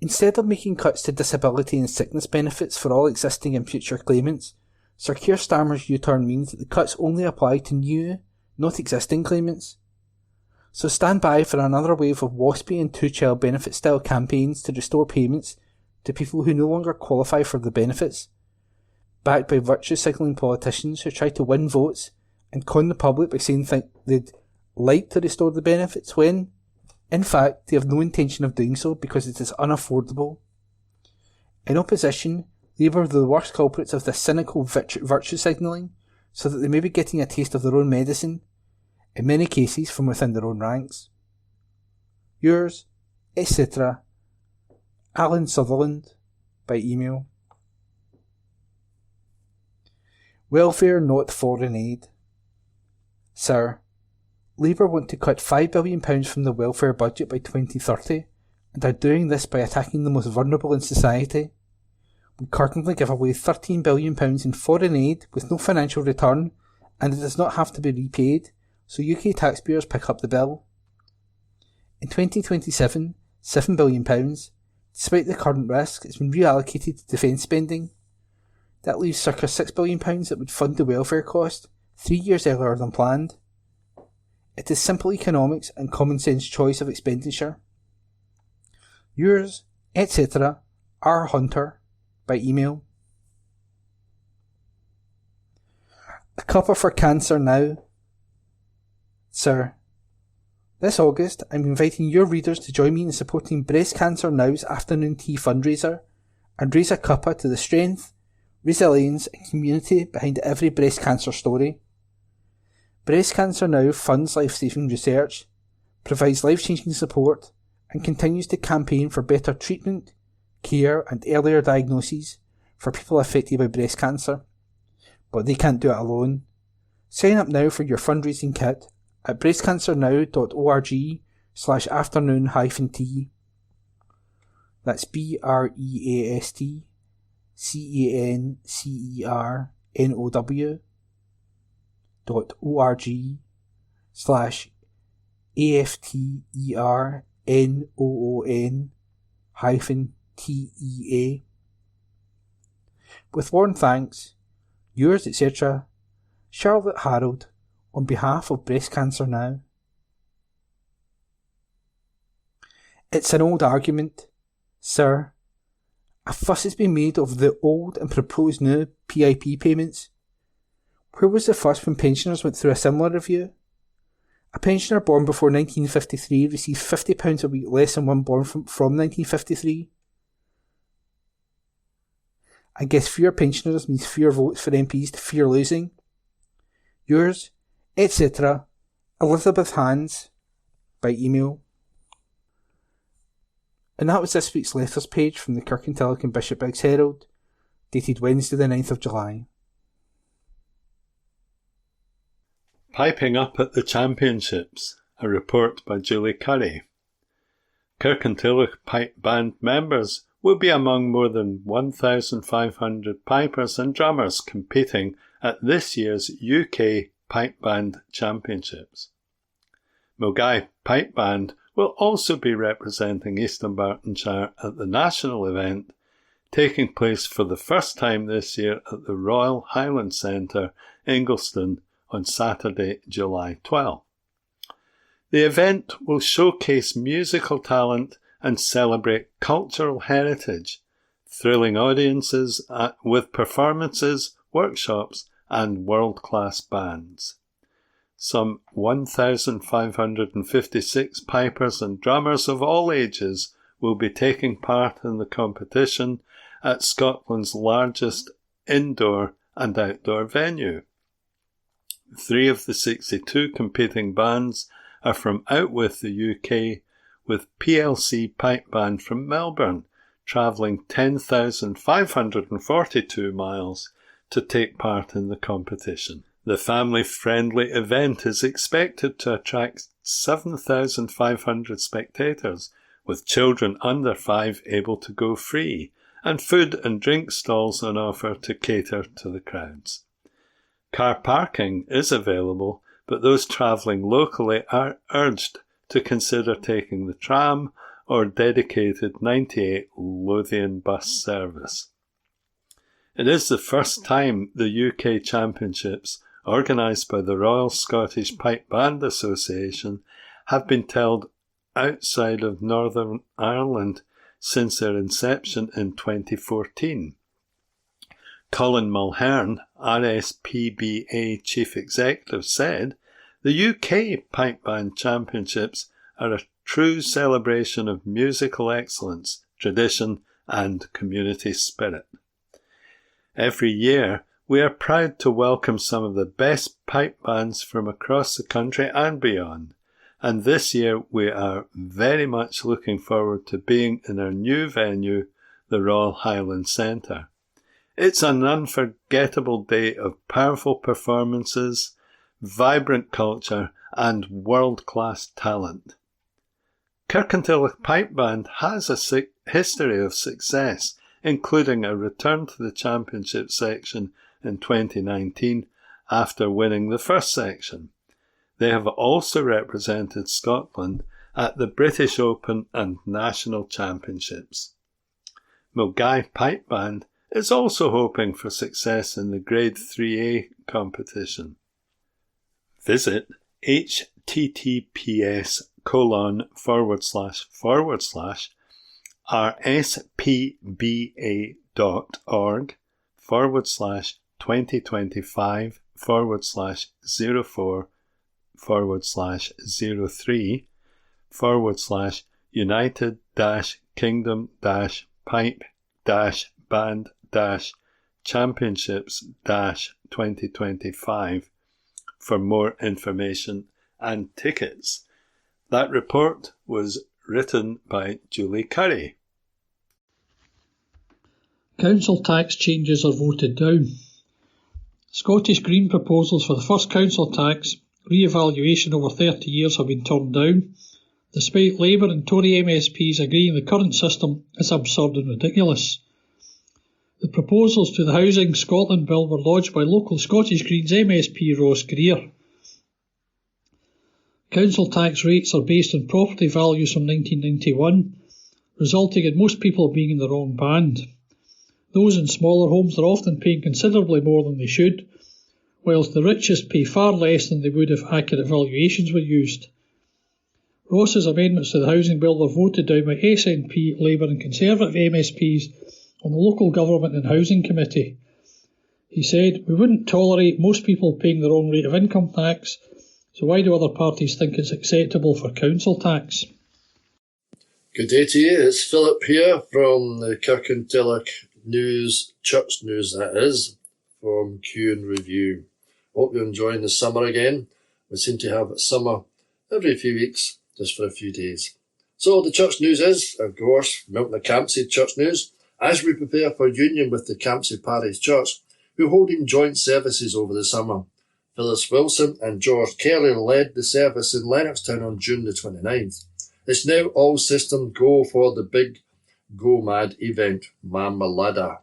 instead of making cuts to disability and sickness benefits for all existing and future claimants, Sir Keir Starmer's U-turn means that the cuts only apply to new, not existing claimants. So stand by for another wave of waspy and two-child benefit style campaigns to restore payments to people who no longer qualify for the benefits, backed by virtue signalling politicians who try to win votes and con the public by saying they'd like to restore the benefits when, in fact, they have no intention of doing so because it is unaffordable. In opposition, Labour are the worst culprits of this cynical virtue signalling, so that they may be getting a taste of their own medicine, in many cases from within their own ranks. Yours, etc., Alan Sutherland, by email. Welfare, not foreign aid. Sir, Labour want to cut £5 billion from the welfare budget by 2030, and are doing this by attacking the most vulnerable in society. We currently give away £13 billion in foreign aid with no financial return, and it does not have to be repaid, so UK taxpayers pick up the bill. In 2027, £7 billion, despite the current risk, has been reallocated to defence spending. That leaves circa £6 billion that would fund the welfare cost 3 years earlier than planned. It is simple economics and common sense choice of expenditure. Yours, etc., R. Hunter, by email. A cuppa for cancer now. Sir, this August I'm inviting your readers to join me in supporting Breast Cancer Now's afternoon tea fundraiser and raise a cuppa to the strength, resilience and community behind every breast cancer story. Breast Cancer Now funds life-saving research, provides life-changing support, and continues to campaign for better treatment, care and earlier diagnoses for people affected by breast cancer. But they can't do it alone. Sign up now for your fundraising kit at breastcancernow.org/afternoon-tea. That's BREASTCANCERNOW.org/AFTERNOON-TEA. With warm thanks, yours, etc., Charlotte Harold, on behalf of Breast Cancer Now. It's an old argument, sir. A fuss has been made of the old and proposed new PIP payments. Where was the fuss when pensioners went through a similar review? A pensioner born before 1953 received £50 a week less than one born from 1953. I guess fewer pensioners means fewer votes for MPs to fear losing. Yours, etc., Elizabeth Hands, by email. And that was this week's letters page from the Kirkintilloch and Bishopbriggs Herald, dated Wednesday the 9th of July. Piping up at the Championships, a report by Julie Curry. Kirkintilloch Pipe Band members will be among more than 1,500 pipers and drummers competing at this year's UK Pipe Band Championships. Milngavie Pipe Band will also be representing East Dunbartonshire at the national event, taking place for the first time this year at the Royal Highland Centre, Ingliston, on Saturday, July 12. The event will showcase musical talent and celebrate cultural heritage, thrilling audiences with performances, workshops and world-class bands. Some 1,556 pipers and drummers of all ages will be taking part in the competition at Scotland's largest indoor and outdoor venue. 3 of the 62 competing bands are from out with the UK, with PLC Pipe Band from Melbourne travelling 10,542 miles to take part in the competition. The family-friendly event is expected to attract 7,500 spectators, with children under 5 able to go free, and food and drink stalls on offer to cater to the crowds. Car parking is available, but those travelling locally are urged to consider taking the tram or dedicated 98 Lothian bus service. It is the first time the UK Championships, organised by the Royal Scottish Pipe Band Association, have been held outside of Northern Ireland since their inception in 2014. Colin Mulhern, RSPBA Chief Executive, said, "The UK Pipe Band Championships are a true celebration of musical excellence, tradition and community spirit. Every year, we are proud to welcome some of the best pipe bands from across the country and beyond, and this year we are very much looking forward to being in our new venue, the Royal Highland Centre. It's an unforgettable day of powerful performances, vibrant culture and world-class talent." Kirkintilloch Pipe Band has a history of success, including a return to the championship section in 2019 after winning the first section. They have also represented Scotland at the British Open and National Championships. Milngavie Pipe Band is also hoping for success in the Grade 3A competition. Visit https://forward/United-Kingdom-Pipe-Band-Championships-2025 for more information and tickets. That report was written by Julie Curry. Council tax changes are voted down. Scottish Green proposals for the first council tax re-evaluation over 30 years have been turned down, despite Labour and Tory MSPs agreeing the current system is absurd and ridiculous. The proposals to the Housing Scotland Bill were lodged by local Scottish Greens MSP Ross Greer. Council tax rates are based on property values from 1991, resulting in most people being in the wrong band. Those in smaller homes are often paying considerably more than they should, whilst the richest pay far less than they would if accurate valuations were used. Ross's amendments to the Housing Bill were voted down by SNP, Labour and Conservative MSPs on the Local Government and Housing Committee. He said, "We wouldn't tolerate most people paying the wrong rate of income tax, so why do other parties think it's acceptable for council tax?" Good day to you, it's Philip here from the Kirkintilloch news, church news that is, from Q and Review. Hope you're enjoying the summer again. We seem to have summer every few weeks, just for a few days. So the church news is, of course, Milton Campsie church news. As we prepare for union with the Campsie Parish Church, we're holding joint services over the summer. Phyllis Wilson and George Kelly led the service in Lennoxtown on June the 29th. It's now all systems go for the big Go Mad event, Mama Lada.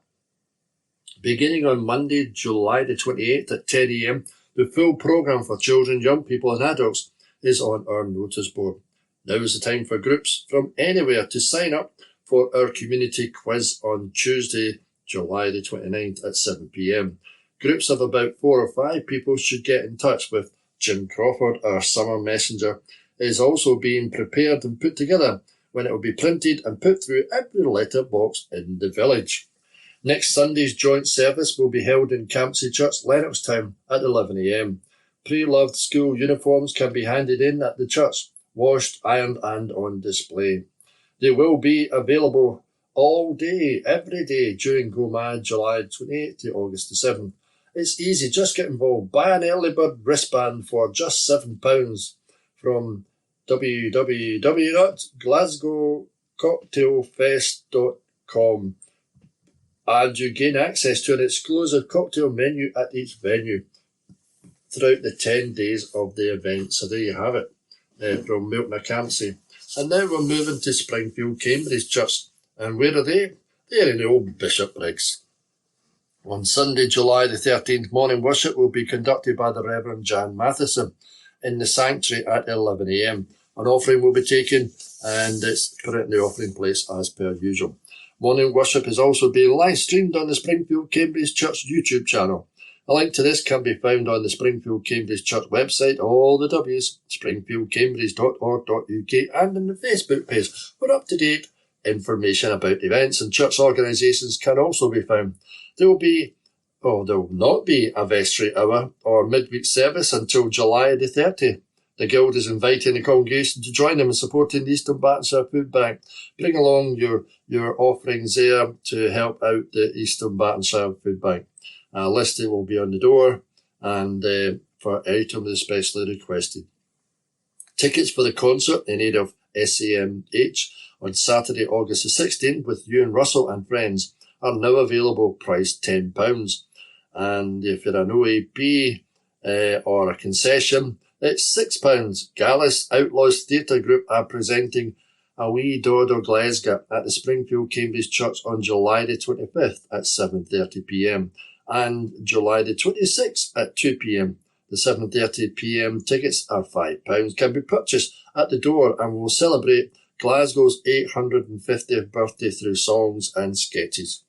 Beginning on Monday, July the 28th at 10 a.m, the full programme for children, young people and adults is on our notice board. Now is the time for groups from anywhere to sign up for our community quiz on Tuesday, July the 29th at 7 p.m. Groups of about 4 or 5 people should get in touch with Jim Crawford, our summer messenger. It is also being prepared and put together when it will be printed and put through every letterbox in the village. Next Sunday's joint service will be held in Campsie Church, Lennoxtown at 11 a.m. Pre-loved school uniforms can be handed in at the church, washed, ironed and on display. They will be available all day, every day during Go Mad, July 28th to August the 7th. It's easy, just get involved. Buy an early bird wristband for just £7 from www.glasgowcocktailfest.com, and you gain access to an exclusive cocktail menu at each venue throughout the 10 days of the event. So there you have it, from Milton Campsie. And now we're moving to Springfield Cambridge Church. And where are they? They're in the old Bishopbriggs. On Sunday, July the 13th, morning worship will be conducted by the Reverend Jan Matheson in the sanctuary at 11 a.m. An offering will be taken and it's put in the offering place as per usual. Morning worship is also being live streamed on the Springfield Cambridge Church YouTube channel. A link to this can be found on the Springfield Cambridge Church website, all the W's, springfieldcambridge.org.uk, and in the Facebook page for up-to-date information about events and church organisations can also be found. There will not be a vestry hour or midweek service until July the 30th. The Guild is inviting the congregation to join them in supporting the Eastern Bartonshire Food Bank. Bring along your offerings there to help out the Eastern Bartonshire Food Bank. A list will be on the door and for items especially requested. Tickets for the concert in aid of SAMH on Saturday, August the 16th with Ewan Russell and friends are now available, priced £10. And if you're an OAP or a concession, it's £6. Gallus Outlaws Theatre Group are presenting A Wee Dodo Glasgow at the Springfield Cambridge Church on July the 25th at 7:30 p.m. and July the 26th at 2 p.m. The 7:30 p.m. tickets are £5, can be purchased at the door and will celebrate Glasgow's 850th birthday through songs and sketches.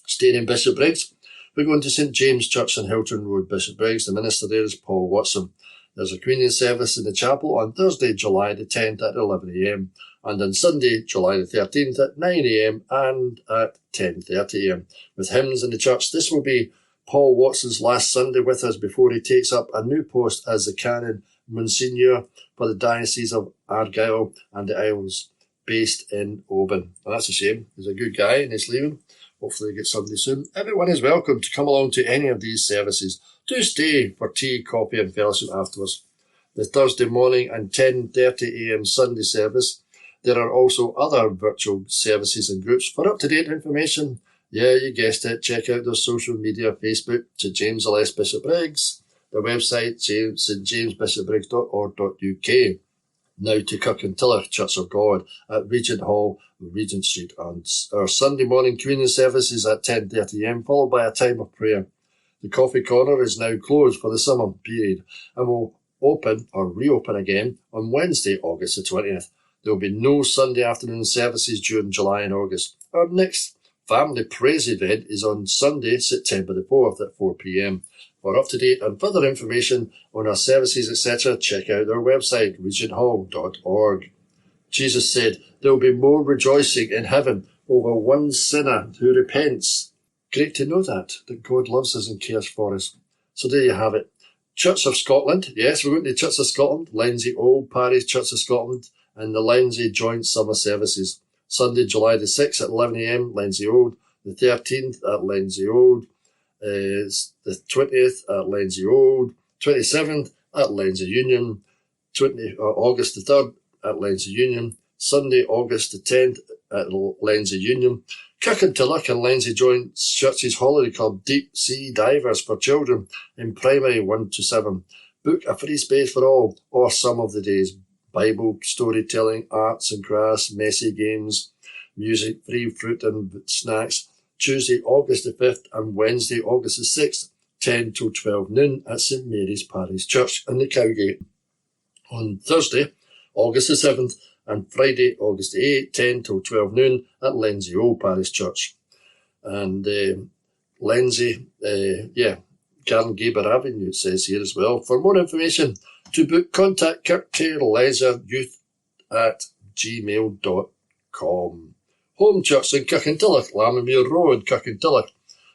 Staying in Bishopbriggs, we're going to St James Church on Hilton Road, Bishopbriggs. The minister there is Paul Watson. There's a communion service in the chapel on Thursday, July the 10th at 11 a.m. and on Sunday, July the 13th at 9 a.m. and at 10:30 a.m. with hymns in the church. This will be Paul Watson's last Sunday with us before he takes up a new post as the Canon Monsignor for the Diocese of Argyll and the Isles, based in Oban. Well, that's a shame. He's a good guy and he's leaving. Hopefully he gets somebody soon. Everyone is welcome to come along to any of these services. Do stay for tea, coffee and fellowship afterwards. The Thursday morning and 10:30 a.m. Sunday service. There are also other virtual services and groups. For up-to-date information, yeah, you guessed it, check out their social media, Facebook, St James L.S. Bishopbriggs, their website, stjamesbishopbriggs.org.uk. Now to Kirkintilloch Church of God at Regent Hall, Regent Street. And our Sunday morning communion service is at 10:30 a.m, followed by a time of prayer. The coffee corner is now closed for the summer period and will open or reopen again on Wednesday, August the 20th. There will be no Sunday afternoon services during July and August. Our next family praise event is on Sunday, September the 4th at 4 p.m. For up-to-date and further information on our services, etc., check out our website, regenthall.org. Jesus said, there will be more rejoicing in heaven over one sinner who repents. Great to know that God loves us and cares for us. So there you have it. Church of Scotland. Yes, we're going to Church of Scotland, Lenzie Old Parish Church of Scotland, and the Lenzie Joint Summer Services. Sunday, July the 6th at 11 a.m, Lenzie Old. The 13th at Lenzie Old. The 20th at Lenzie Old. 27th at Lenzie Union. August the 3rd at Lenzie Union. Sunday, August the 10th at Lenzie Union. Kirkintilloch and Lenzie Joint Churches Holiday Club Deep Sea Divers for Children in primary 1 to 7. Book a free space for all, or some of the days. Bible, storytelling, arts and crafts, messy games, music, free fruit and snacks. Tuesday, August the 5th and Wednesday, August the 6th, 10 till 12 noon at St Mary's Parish Church in the Cowgate. On Thursday, August the 7th and Friday, August the 8th, 10 till 12 noon at Lenzie Old Parish Church. And Lenzie, Karen Gaber Avenue, it says here as well. For more information, to book, contact kirktailleisureYouth@gmail.com. Home Church in Kirkintilloch, Lammermuir Road, Kirkintilloch.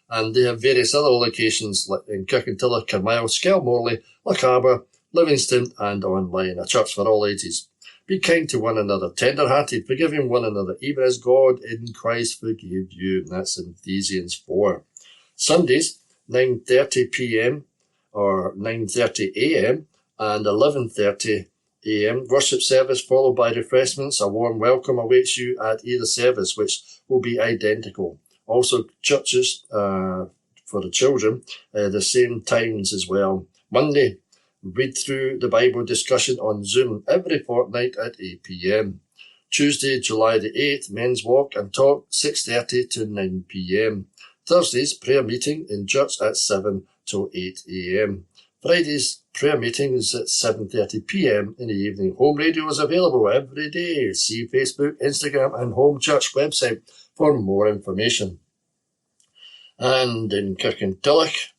And they have various other locations in Kirkintilloch, Carmyle, Skelmorley, Lochaber, Livingston, and online. A church for all ages. Be kind to one another, tender-hearted, forgiving one another, even as God in Christ forgave you. And that's in Ephesians 4. Sundays, 9:30 p.m. or 9:30 a.m. and 11:30 a.m. Worship service followed by refreshments. A warm welcome awaits you at either service, which will be identical. Also, churches for the children, the same times as well. Monday, read through the Bible discussion on Zoom every fortnight at 8 p.m. Tuesday, July the 8th, men's walk and talk, 6:30 to 9 p.m. Thursdays, prayer meeting in church at 7 till 8 a.m. Fridays, prayer meetings at 7:30 p.m. in the evening. Home radio is available every day. See Facebook, Instagram and Home Church website for more information. And in Kirkintilloch,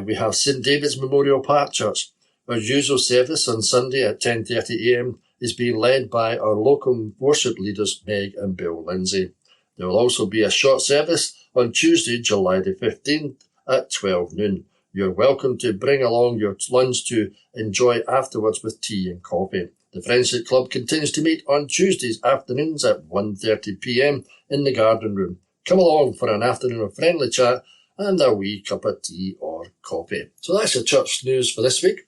we have St David's Memorial Park Church. Our usual service on Sunday at 10:30 a.m. is being led by our local worship leaders, Meg and Bill Lindsay. There will also be a short service on Tuesday, July the 15th at 12 noon. You're welcome to bring along your lunch to enjoy afterwards with tea and coffee. The Friendship Club continues to meet on Tuesdays afternoons at 1:30 p.m. in the garden room. Come along for an afternoon of friendly chat and a wee cup of tea or coffee. So that's your church news for this week.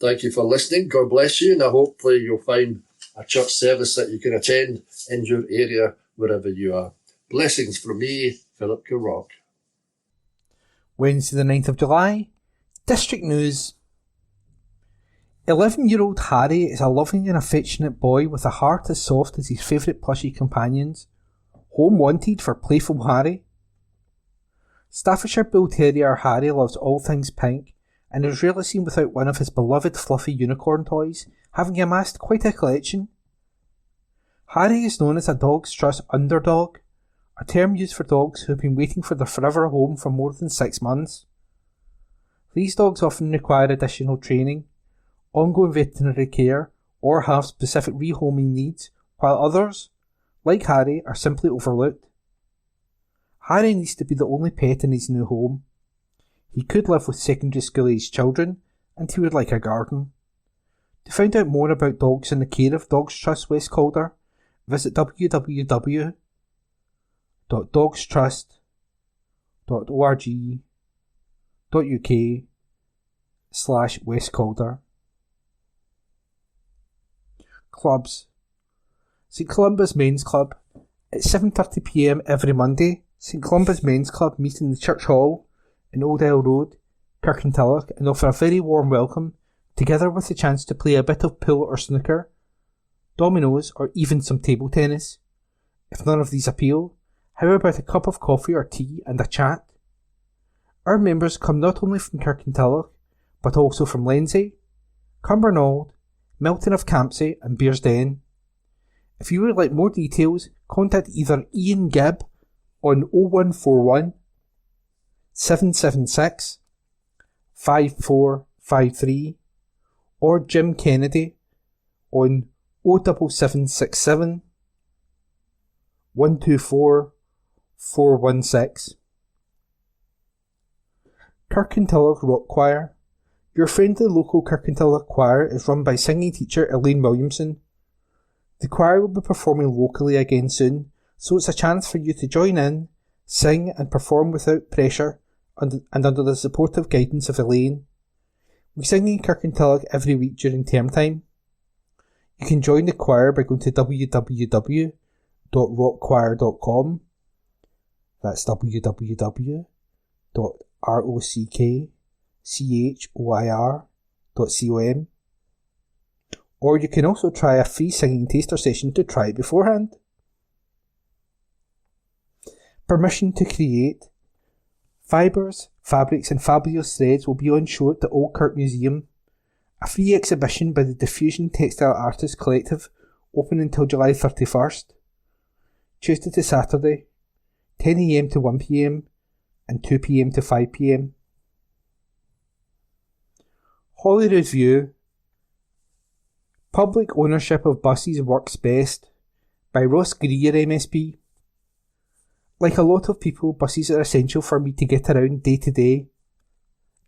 Thank you for listening. God bless you, and hopefully you'll find a church service that you can attend in your area wherever you are. Blessings from me, Philip Kilrock. Wednesday the 9th of July, District News. 11-year-old Harry is a loving and affectionate boy with a heart as soft as his favourite plushy companions. Home wanted for playful Harry. Staffordshire Bull Terrier Harry loves all things pink and is rarely seen without one of his beloved fluffy unicorn toys, having amassed quite a collection. Harry is known as a Dogs Trust underdog, a term used for dogs who have been waiting for their forever home for more than 6 months. These dogs often require additional training, ongoing veterinary care, or have specific rehoming needs, while others, like Harry, are simply overlooked. Harry needs to be the only pet in his new home. He could live with secondary school aged children, and he would like a garden. To find out more about dogs in the care of Dogs Trust West Calder, visit www.dogstrust.org.uk/West Calder. Clubs. St Columba's Men's Club. At 7:30 p.m. every Monday, St Columba's Men's Club meet in the Church Hall in Old Isle Road, Kirkintilloch, and offer a very warm welcome, together with the chance to play a bit of pool or snooker, dominoes, or even some table tennis. If none of these appeal, how about a cup of coffee or tea and a chat? Our members come not only from Kirkintilloch, but also from Lenzie, Cumbernauld, Milton of Campsie and Bearsden. If you would like more details, contact either Ian Gibb on 0141 776 5453 or Jim Kennedy on 07767 124 416. Kirkintilloch Rock Choir. Your friendly local Kirkintilloch choir is run by singing teacher Elaine Williamson. The choir will be performing locally again soon, so it's a chance for you to join in, sing and perform without pressure and under the supportive guidance of Elaine. We sing in Kirkintilloch every week during term time. You can join the choir by going to www.rockchoir.com. That's www.rockchoir.com. Or you can also try a free singing taster session to try it beforehand. Permission to create. Fibres, fabrics and fabulous threads will be on show at the Old Kirk Museum. A free exhibition by the Diffusion Textile Artists Collective, open until July 31st. Tuesday to Saturday, 10 AM to 1 PM and 2 PM to 5 PM. Holyrood View. Public ownership of buses works best, by Ross Greer MSP. Like a lot of people, buses are essential for me to get around day to day.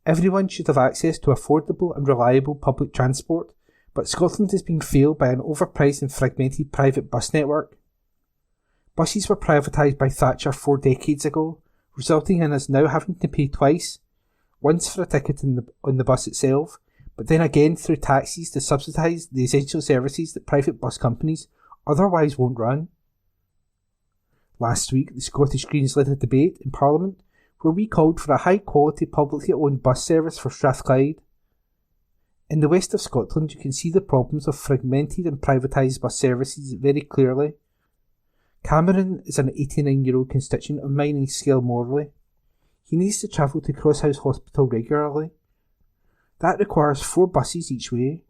Everyone should have access to affordable and reliable public transport, but Scotland has been failed by an overpriced and fragmented private bus network. Buses were privatised by Thatcher 4 decades ago, resulting in us now having to pay twice, once for a ticket on the bus itself, but then again through taxis to subsidise the essential services that private bus companies otherwise won't run. Last week, the Scottish Greens led a debate in Parliament where we called for a high-quality publicly owned bus service for Strathclyde. In the west of Scotland, you can see the problems of fragmented and privatised bus services very clearly. Cameron is an 89-year-old constituent of mine in Skelmorley. He needs to travel to Crosshouse Hospital regularly. That requires 4 buses each way.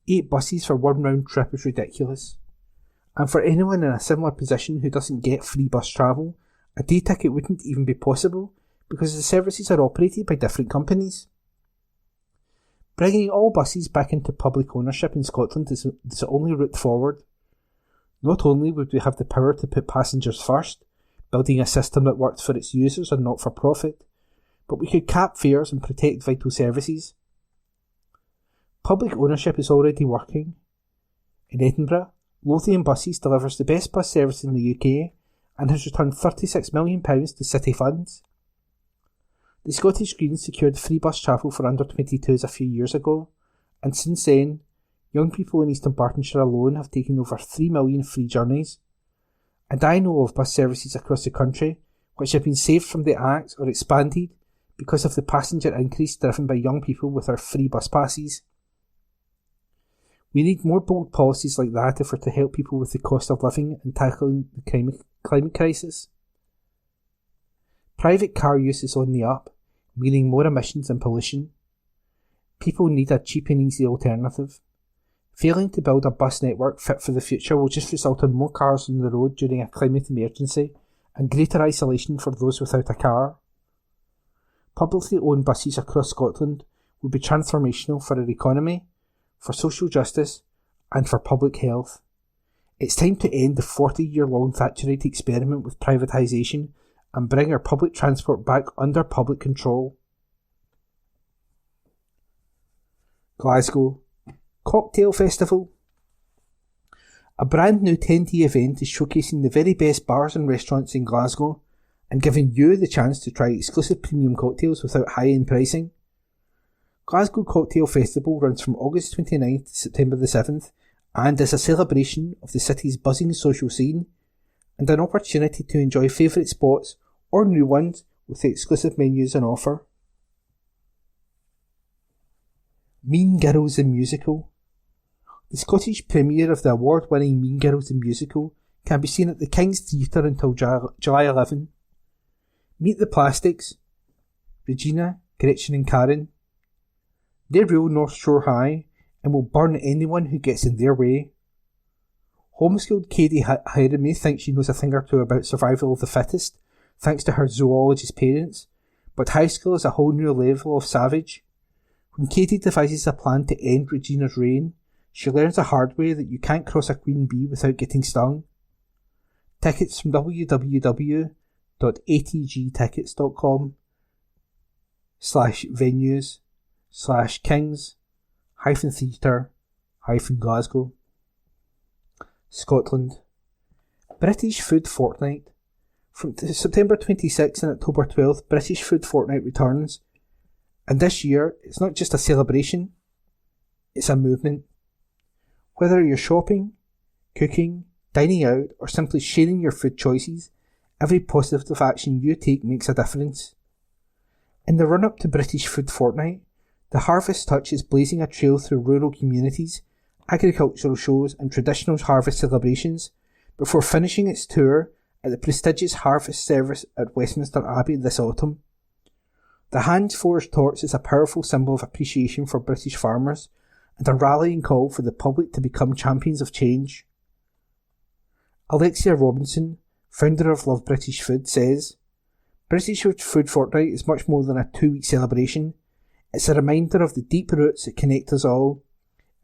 8 buses for one round trip is ridiculous. And for anyone in a similar position who doesn't get free bus travel, a day ticket wouldn't even be possible because the services are operated by different companies. Bringing all buses back into public ownership in Scotland is the only route forward. Not only would we have the power to put passengers first, building a system that works for its users and not for profit, but we could cap fares and protect vital services. Public ownership is already working. In Edinburgh, Lothian Buses delivers the best bus service in the UK and has returned £36 million to city funds. The Scottish Greens secured free bus travel for under-22s a few years ago, and since then, young people in Eastern Bartonshire alone have taken over 3 million free journeys. And I know of bus services across the country which have been saved from the Act or expanded because of the passenger increase driven by young people with our free bus passes. We need more bold policies like that if we're to help people with the cost of living and tackling the climate crisis. Private car use is on the up, meaning more emissions and pollution. People need a cheap and easy alternative. Failing to build a bus network fit for the future will just result in more cars on the road during a climate emergency and greater isolation for those without a car. Publicly owned buses across Scotland will be transformational for our economy, for social justice, and for public health. It's time to end the 40-year-long Thatcherite experiment with privatisation and bring our public transport back under public control. Glasgow Cocktail Festival. A brand new 10-day event is showcasing the very best bars and restaurants in Glasgow and giving you the chance to try exclusive premium cocktails without high-end pricing. Glasgow Cocktail Festival runs from August 29th to September the 7th and is a celebration of the city's buzzing social scene and an opportunity to enjoy favourite spots or new ones with exclusive menus on offer. Mean Girls the Musical. The Scottish premiere of the award-winning Mean Girls the Musical can be seen at the King's Theatre until July 11. Meet the Plastics, Regina, Gretchen and Karen. They rule North Shore High and will burn anyone who gets in their way. Homeschooled Katie Hiramy thinks she knows a thing or two about survival of the fittest, thanks to her zoologist parents, but high school is a whole new level of savage. When Katie devises a plan to end Regina's reign, she learns the hard way that you can't cross a queen bee without getting stung. Tickets from www.atgtickets.com/venues/kings-theatre-Glasgow. Scotland. British Food Fortnight. From September 26th and October 12th, British Food Fortnight returns. And this year, it's not just a celebration, it's a movement. Whether you're shopping, cooking, dining out, or simply sharing your food choices, every positive action you take makes a difference. In the run-up to British Food Fortnight, the Harvest Touch is blazing a trail through rural communities, agricultural shows and traditional harvest celebrations, before finishing its tour at the prestigious Harvest Service at Westminster Abbey this autumn. The hand-forged torch is a powerful symbol of appreciation for British farmers and a rallying call for the public to become champions of change. Alexia Robinson, founder of Love British Food, says, British Food Fortnight is much more than a 2-week celebration. It's a reminder of the deep roots that connect us all,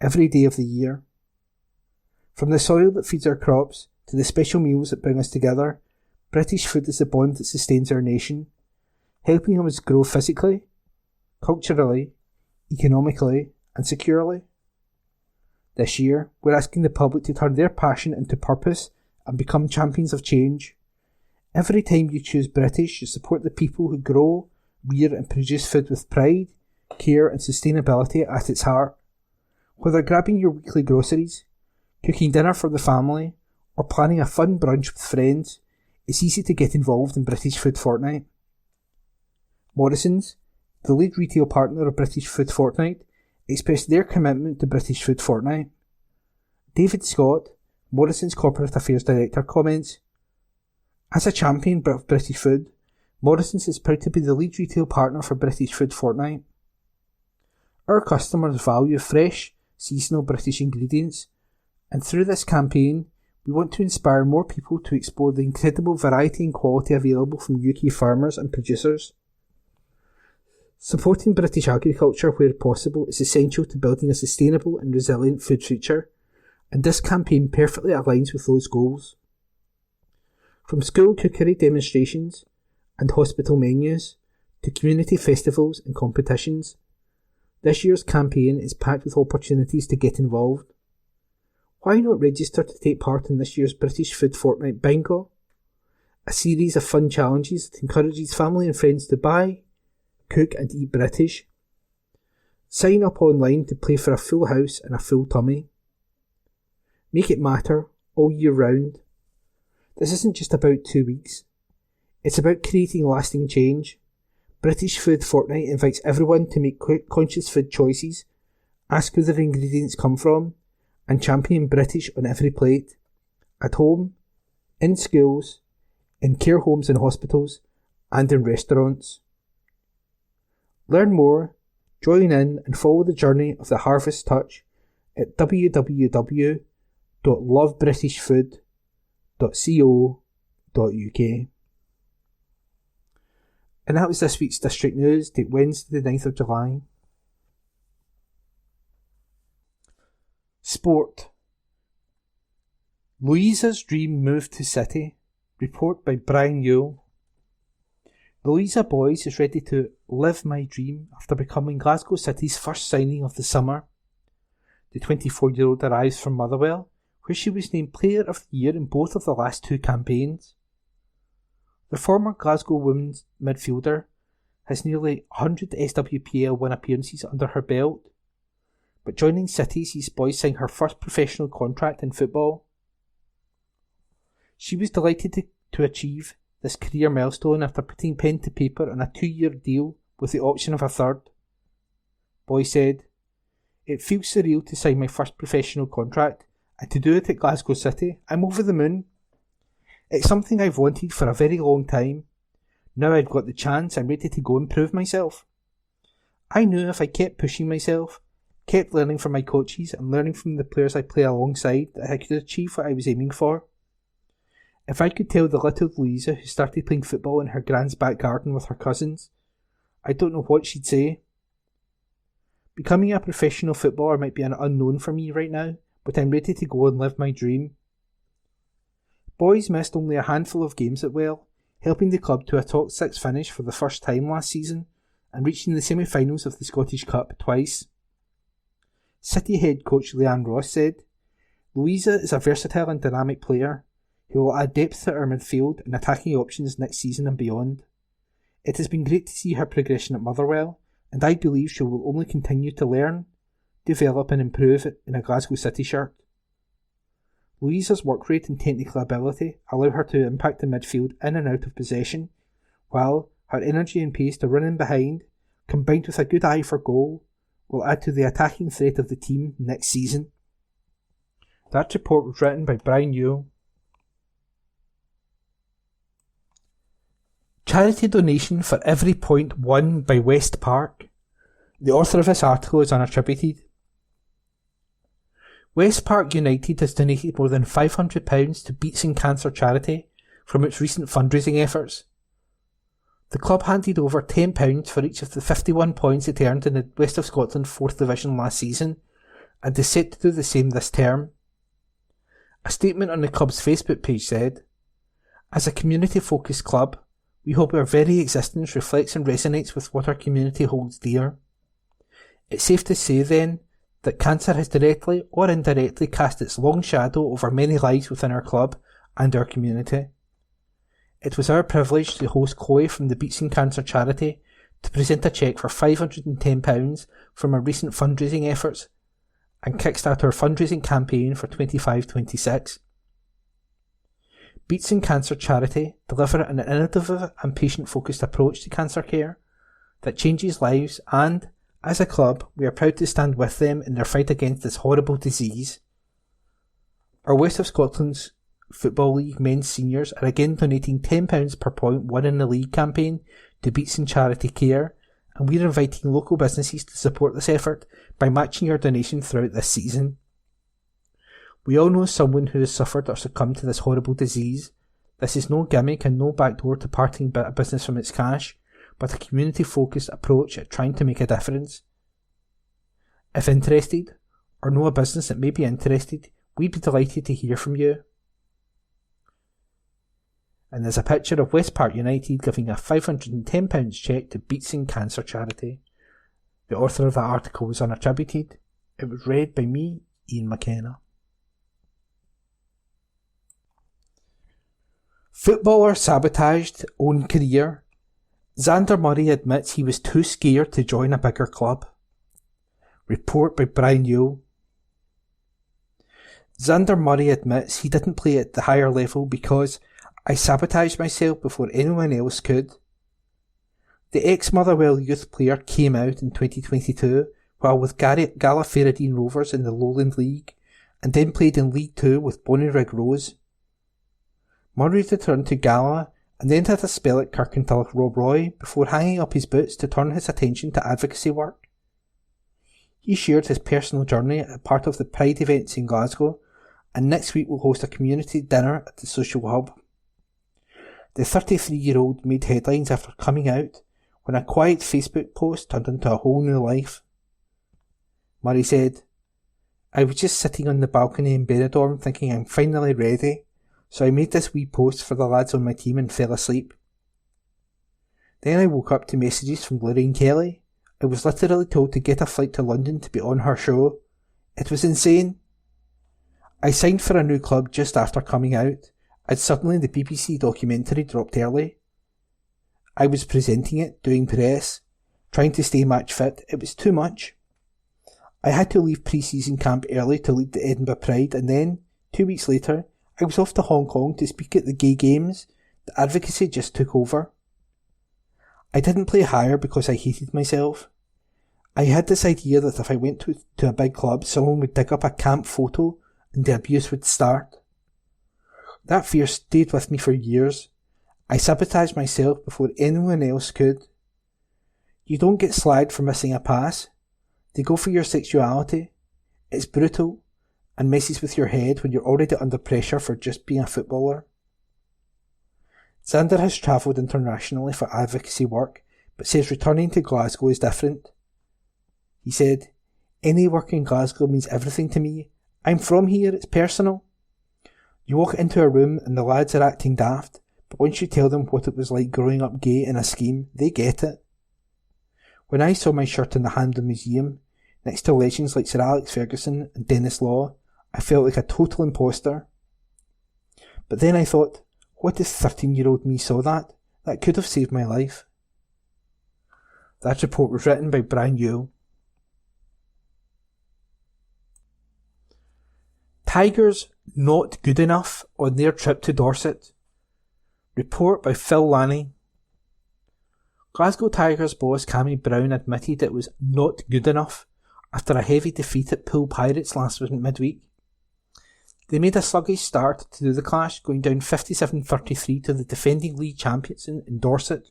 every day of the year. From the soil that feeds our crops to the special meals that bring us together, British food is the bond that sustains our nation, helping us grow physically, culturally, economically and securely. This year, we're asking the public to turn their passion into purpose and become champions of change. Every time you choose British, you support the people who grow, rear and produce food with pride, care and sustainability at its heart. Whether grabbing your weekly groceries, cooking dinner for the family, or planning a fun brunch with friends, it's easy to get involved in British Food Fortnight. Morrisons, the lead retail partner of British Food Fortnight, expressed their commitment to British Food Fortnight. David Scott, Morrisons Corporate Affairs Director, comments, As a champion of British food, Morrisons is proud to be the lead retail partner for British Food Fortnight. Our customers value fresh, seasonal British ingredients, and through this campaign, we want to inspire more people to explore the incredible variety and quality available from UK farmers and producers. Supporting British agriculture where possible is essential to building a sustainable and resilient food future, and this campaign perfectly aligns with those goals. From school cookery demonstrations and hospital menus to community festivals and competitions, this year's campaign is packed with opportunities to get involved. Why not register to take part in this year's British Food Fortnight Bingo, a series of fun challenges that encourages family and friends to buy, cook and eat British. Sign up online to play for a full house and a full tummy. Make it matter all year round. This isn't just about 2 weeks. It's about creating lasting change. British Food Fortnight invites everyone to make conscious food choices, ask where their ingredients come from, and champion British on every plate. At home, in schools, in care homes and hospitals, and in restaurants. Learn more, join in and follow the journey of the Harvest Touch at www.lovebritishfood.co.uk. And that was this week's District News, date Wednesday the 9th of July. Sport. Louisa's dream moved to City. Report by Brian Yule. The Louisa Boys is ready to live my dream after becoming Glasgow City's first signing of the summer. The 24-year-old arrives from Motherwell, where she was named Player of the Year in both of the last 2 campaigns. The former Glasgow women's midfielder has nearly 100 SWPL win appearances under her belt, but joining City sees Boys sign her first professional contract in football. She was delighted to achieve this career milestone after putting pen to paper on a 2-year deal with the option of a third. Boys said, "It feels surreal to sign my first professional contract, and to do it at Glasgow City. I'm over the moon. It's something I've wanted for a very long time. Now I've got the chance, I'm ready to go and prove myself. I knew if I kept pushing myself, kept learning from my coaches and learning from the players I play alongside, that I could achieve what I was aiming for. If I could tell the little Louisa who started playing football in her grand's back garden with her cousins, I don't know what she'd say. Becoming a professional footballer might be an unknown for me right now, but I'm ready to go and live my dream." Boys missed only a handful of games at Well, helping the club to a top 6 finish for the first time last season and reaching the semi-finals of the Scottish Cup twice. City head coach Leanne Ross said, "Louisa is a versatile and dynamic player. who will add depth to our midfield and attacking options next season and beyond. It has been great to see her progression at Motherwell, and I believe she will only continue to learn, develop and improve in a Glasgow City shirt. Louisa's work rate and technical ability allow her to impact the midfield in and out of possession, while her energy and pace to run in behind, combined with a good eye for goal, will add to the attacking threat of the team next season. That report was written by Brian Newell. Charity donation for every point won by West Park. The author of this article is unattributed. West Park United has donated more than £500 to Beats and Cancer charity from its recent fundraising efforts. The club handed over £10 for each of the 51 points it earned in the West of Scotland 4th Division last season, and is set to do the same this term. A statement on the club's Facebook page said, "As a community-focused club, we hope our very existence reflects and resonates with what our community holds dear. It's safe to say, then, that cancer has directly or indirectly cast its long shadow over many lives within our club and our community. It was our privilege to host Chloe from the Beats and Cancer charity to present a cheque for £510 from our recent fundraising efforts and kickstart our fundraising campaign for 25-26. Beats and Cancer charity deliver an innovative and patient-focused approach to cancer care that changes lives, and, as a club, we are proud to stand with them in their fight against this horrible disease. Our West of Scotland's Football League men's seniors are again donating £10 per point won in the league campaign to Beats and Charity Care, and we are inviting local businesses to support this effort by matching your donation throughout this season. We all know someone who has suffered or succumbed to this horrible disease. This is no gimmick and no backdoor to parting a business from its cash, but a community-focused approach at trying to make a difference. If interested, or know a business that may be interested, we'd be delighted to hear from you." And there's a picture of West Park United giving a £510 cheque to Beats and Cancer charity. The author of that article was unattributed. It was read by me, Ian McKenna. Footballer sabotaged own career. Xander Murray admits he was too scared to join a bigger club. Report by Brian Newell. Xander Murray admits he didn't play at the higher level because "I sabotaged myself before anyone else could." The ex-Motherwell youth player came out in 2022 while with Gala-Ferradine Rovers in the Lowland League, and then played in League 2 with Bonnyrigg Rose. Murray returned to Gala and then had a spell at Kirkintilloch Rob Roy before hanging up his boots to turn his attention to advocacy work. He shared his personal journey at part of the Pride events in Glasgow, and next week will host a community dinner at the Social Hub. The 33-year-old made headlines after coming out when a quiet Facebook post turned into a whole new life. Murray said, "I was just sitting on the balcony in Benidorm thinking I'm finally ready, so I made this wee post for the lads on my team and fell asleep. Then I woke up to messages from Lorraine Kelly. I was literally told to get a flight to London to be on her show. It was insane. I signed for a new club just after coming out, and suddenly the BBC documentary dropped early. I was presenting it, doing press, trying to stay match fit. It was too much. I had to leave pre-season camp early to lead the Edinburgh Pride, and then, 2 weeks later, I was off to Hong Kong to speak at the Gay Games. The advocacy just took over. I didn't play higher because I hated myself. I had this idea that if I went to a big club, someone would dig up a camp photo and the abuse would start. That fear stayed with me for years. I sabotaged myself before anyone else could. You don't get slagged for missing a pass. They go for your sexuality. It's brutal and messes with your head when you're already under pressure for just being a footballer." Xander has travelled internationally for advocacy work, but says returning to Glasgow is different. He said, "Any work in Glasgow means everything to me. I'm from here, it's personal. You walk into a room and the lads are acting daft, but once you tell them what it was like growing up gay in a scheme, they get it. When I saw my shirt in the Handel Museum, next to legends like Sir Alex Ferguson and Dennis Law, I felt like a total imposter. But then I thought, what if 13-year-old me saw that? That could have saved my life. That report was written by Brian Yule. Tigers not good enough on their trip to Dorset. Report by Phil Lanning. Glasgow Tigers boss Cammy Brown admitted it was not good enough after a heavy defeat at Poole Pirates last midweek. They made a sluggish start to the clash, going down 57-33 to the defending league champions in Dorset,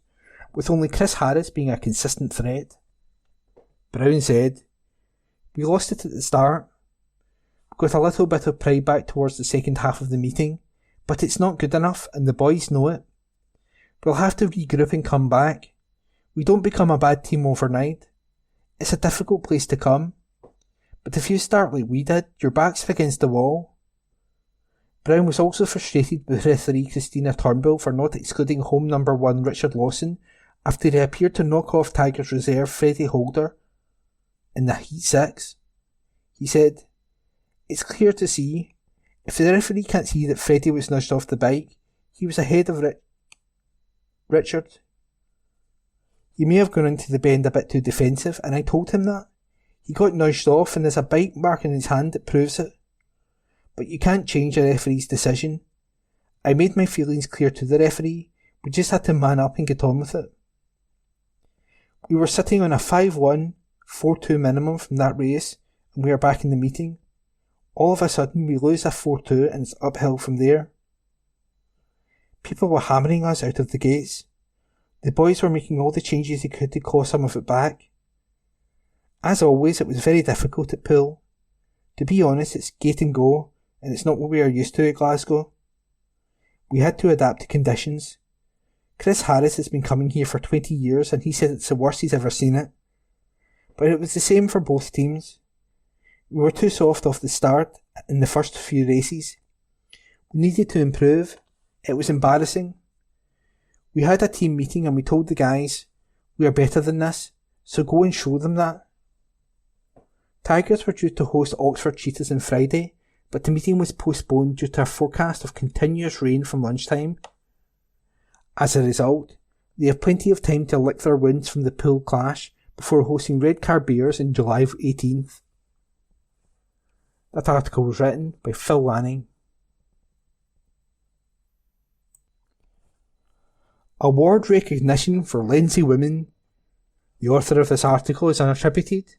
with only Chris Harris being a consistent threat. Brown said, "We lost it at the start. Got a little bit of pride back towards the second half of the meeting, but it's not good enough and the boys know it. We'll have to regroup and come back. We don't become a bad team overnight. It's a difficult place to come. But if you start like we did, your back's against the wall." Brown was also frustrated with referee Christina Turnbull for not excluding home number 1 Richard Lawson after he appeared to knock off Tigers reserve Freddie Holder in the Heat 6. He said, "It's clear to see. If the referee can't see that Freddie was nudged off the bike, he was ahead of Richard. He may have gone into the bend a bit too defensive, and I told him that. He got nudged off and there's a bike mark in his hand that proves it. But you can't change a referee's decision. I made my feelings clear to the referee. We just had to man up and get on with it. We were sitting on a 5-1, 4-2 minimum from that race, and we are back in the meeting. All of a sudden we lose a 4-2 and it's uphill from there. People were hammering us out of the gates. The boys were making all the changes they could to claw some of it back. As always, it was very difficult at Poole. To be honest, it's gate and go, and it's not what we are used to at Glasgow. We had to adapt to conditions. Chris Harris has been coming here for 20 years and he said it's the worst he's ever seen it. But it was the same for both teams. We were too soft off the start in the first few races. We needed to improve. It was embarrassing. We had a team meeting and we told the guys, we are better than this, so go and show them that. Tigers were due to host Oxford Cheetahs on Friday, but the meeting was postponed due to a forecast of continuous rain from lunchtime. As a result, they have plenty of time to lick their wounds from the Poole clash before hosting Redcar Bears on July 18th. That article was written by Phil Lanning. Award recognition for Lenzie women. The author of this article is unattributed.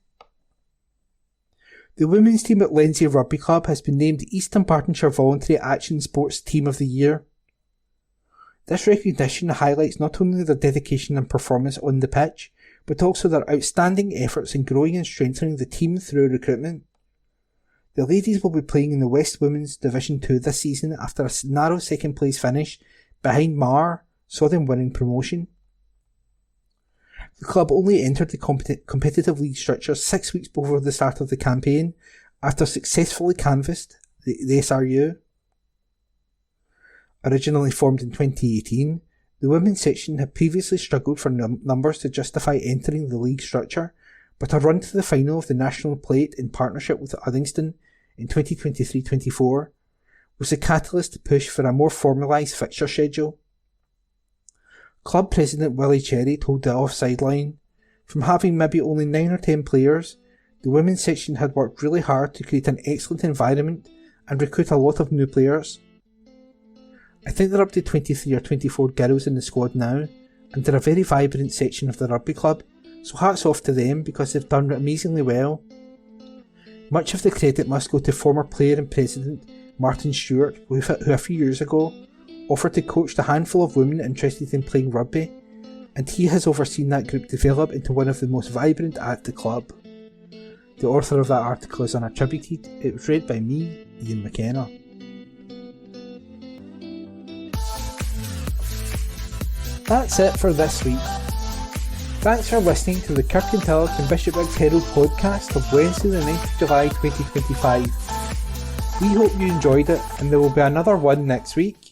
The women's team at Lenzie Rugby Club has been named East Dunbartonshire Voluntary Action Sports Team of the Year. This recognition highlights not only their dedication and performance on the pitch, but also their outstanding efforts in growing and strengthening the team through recruitment. The ladies will be playing in the West Women's Division 2 this season after a narrow second place finish behind Mar saw them winning promotion. The club only entered the competitive league structure 6 weeks before the start of the campaign after successfully canvassed the SRU. Originally formed in 2018, the women's section had previously struggled for numbers to justify entering the league structure, but a run to the final of the National Plate in partnership with Uddingston in 2023-24 was the catalyst to push for a more formalised fixture schedule. Club president Willie Cherry told the Offside Line, "From having maybe only 9 or 10 players, the women's section had worked really hard to create an excellent environment and recruit a lot of new players. I think they're up to 23 or 24 girls in the squad now, and they're a very vibrant section of the rugby club, so hats off to them because they've done amazingly well. Much of the credit must go to former player and president Martin Stewart, who a few years ago offered to coach the handful of women interested in playing rugby, and he has overseen that group develop into one of the most vibrant at the club." The author of that article is unattributed. It was read by me, Ian McKenna. That's it for this week. Thanks for listening to the Kirkintilloch and Bishopbriggs Herald podcast of Wednesday the 9th of July 2025. We hope you enjoyed it, and there will be another one next week.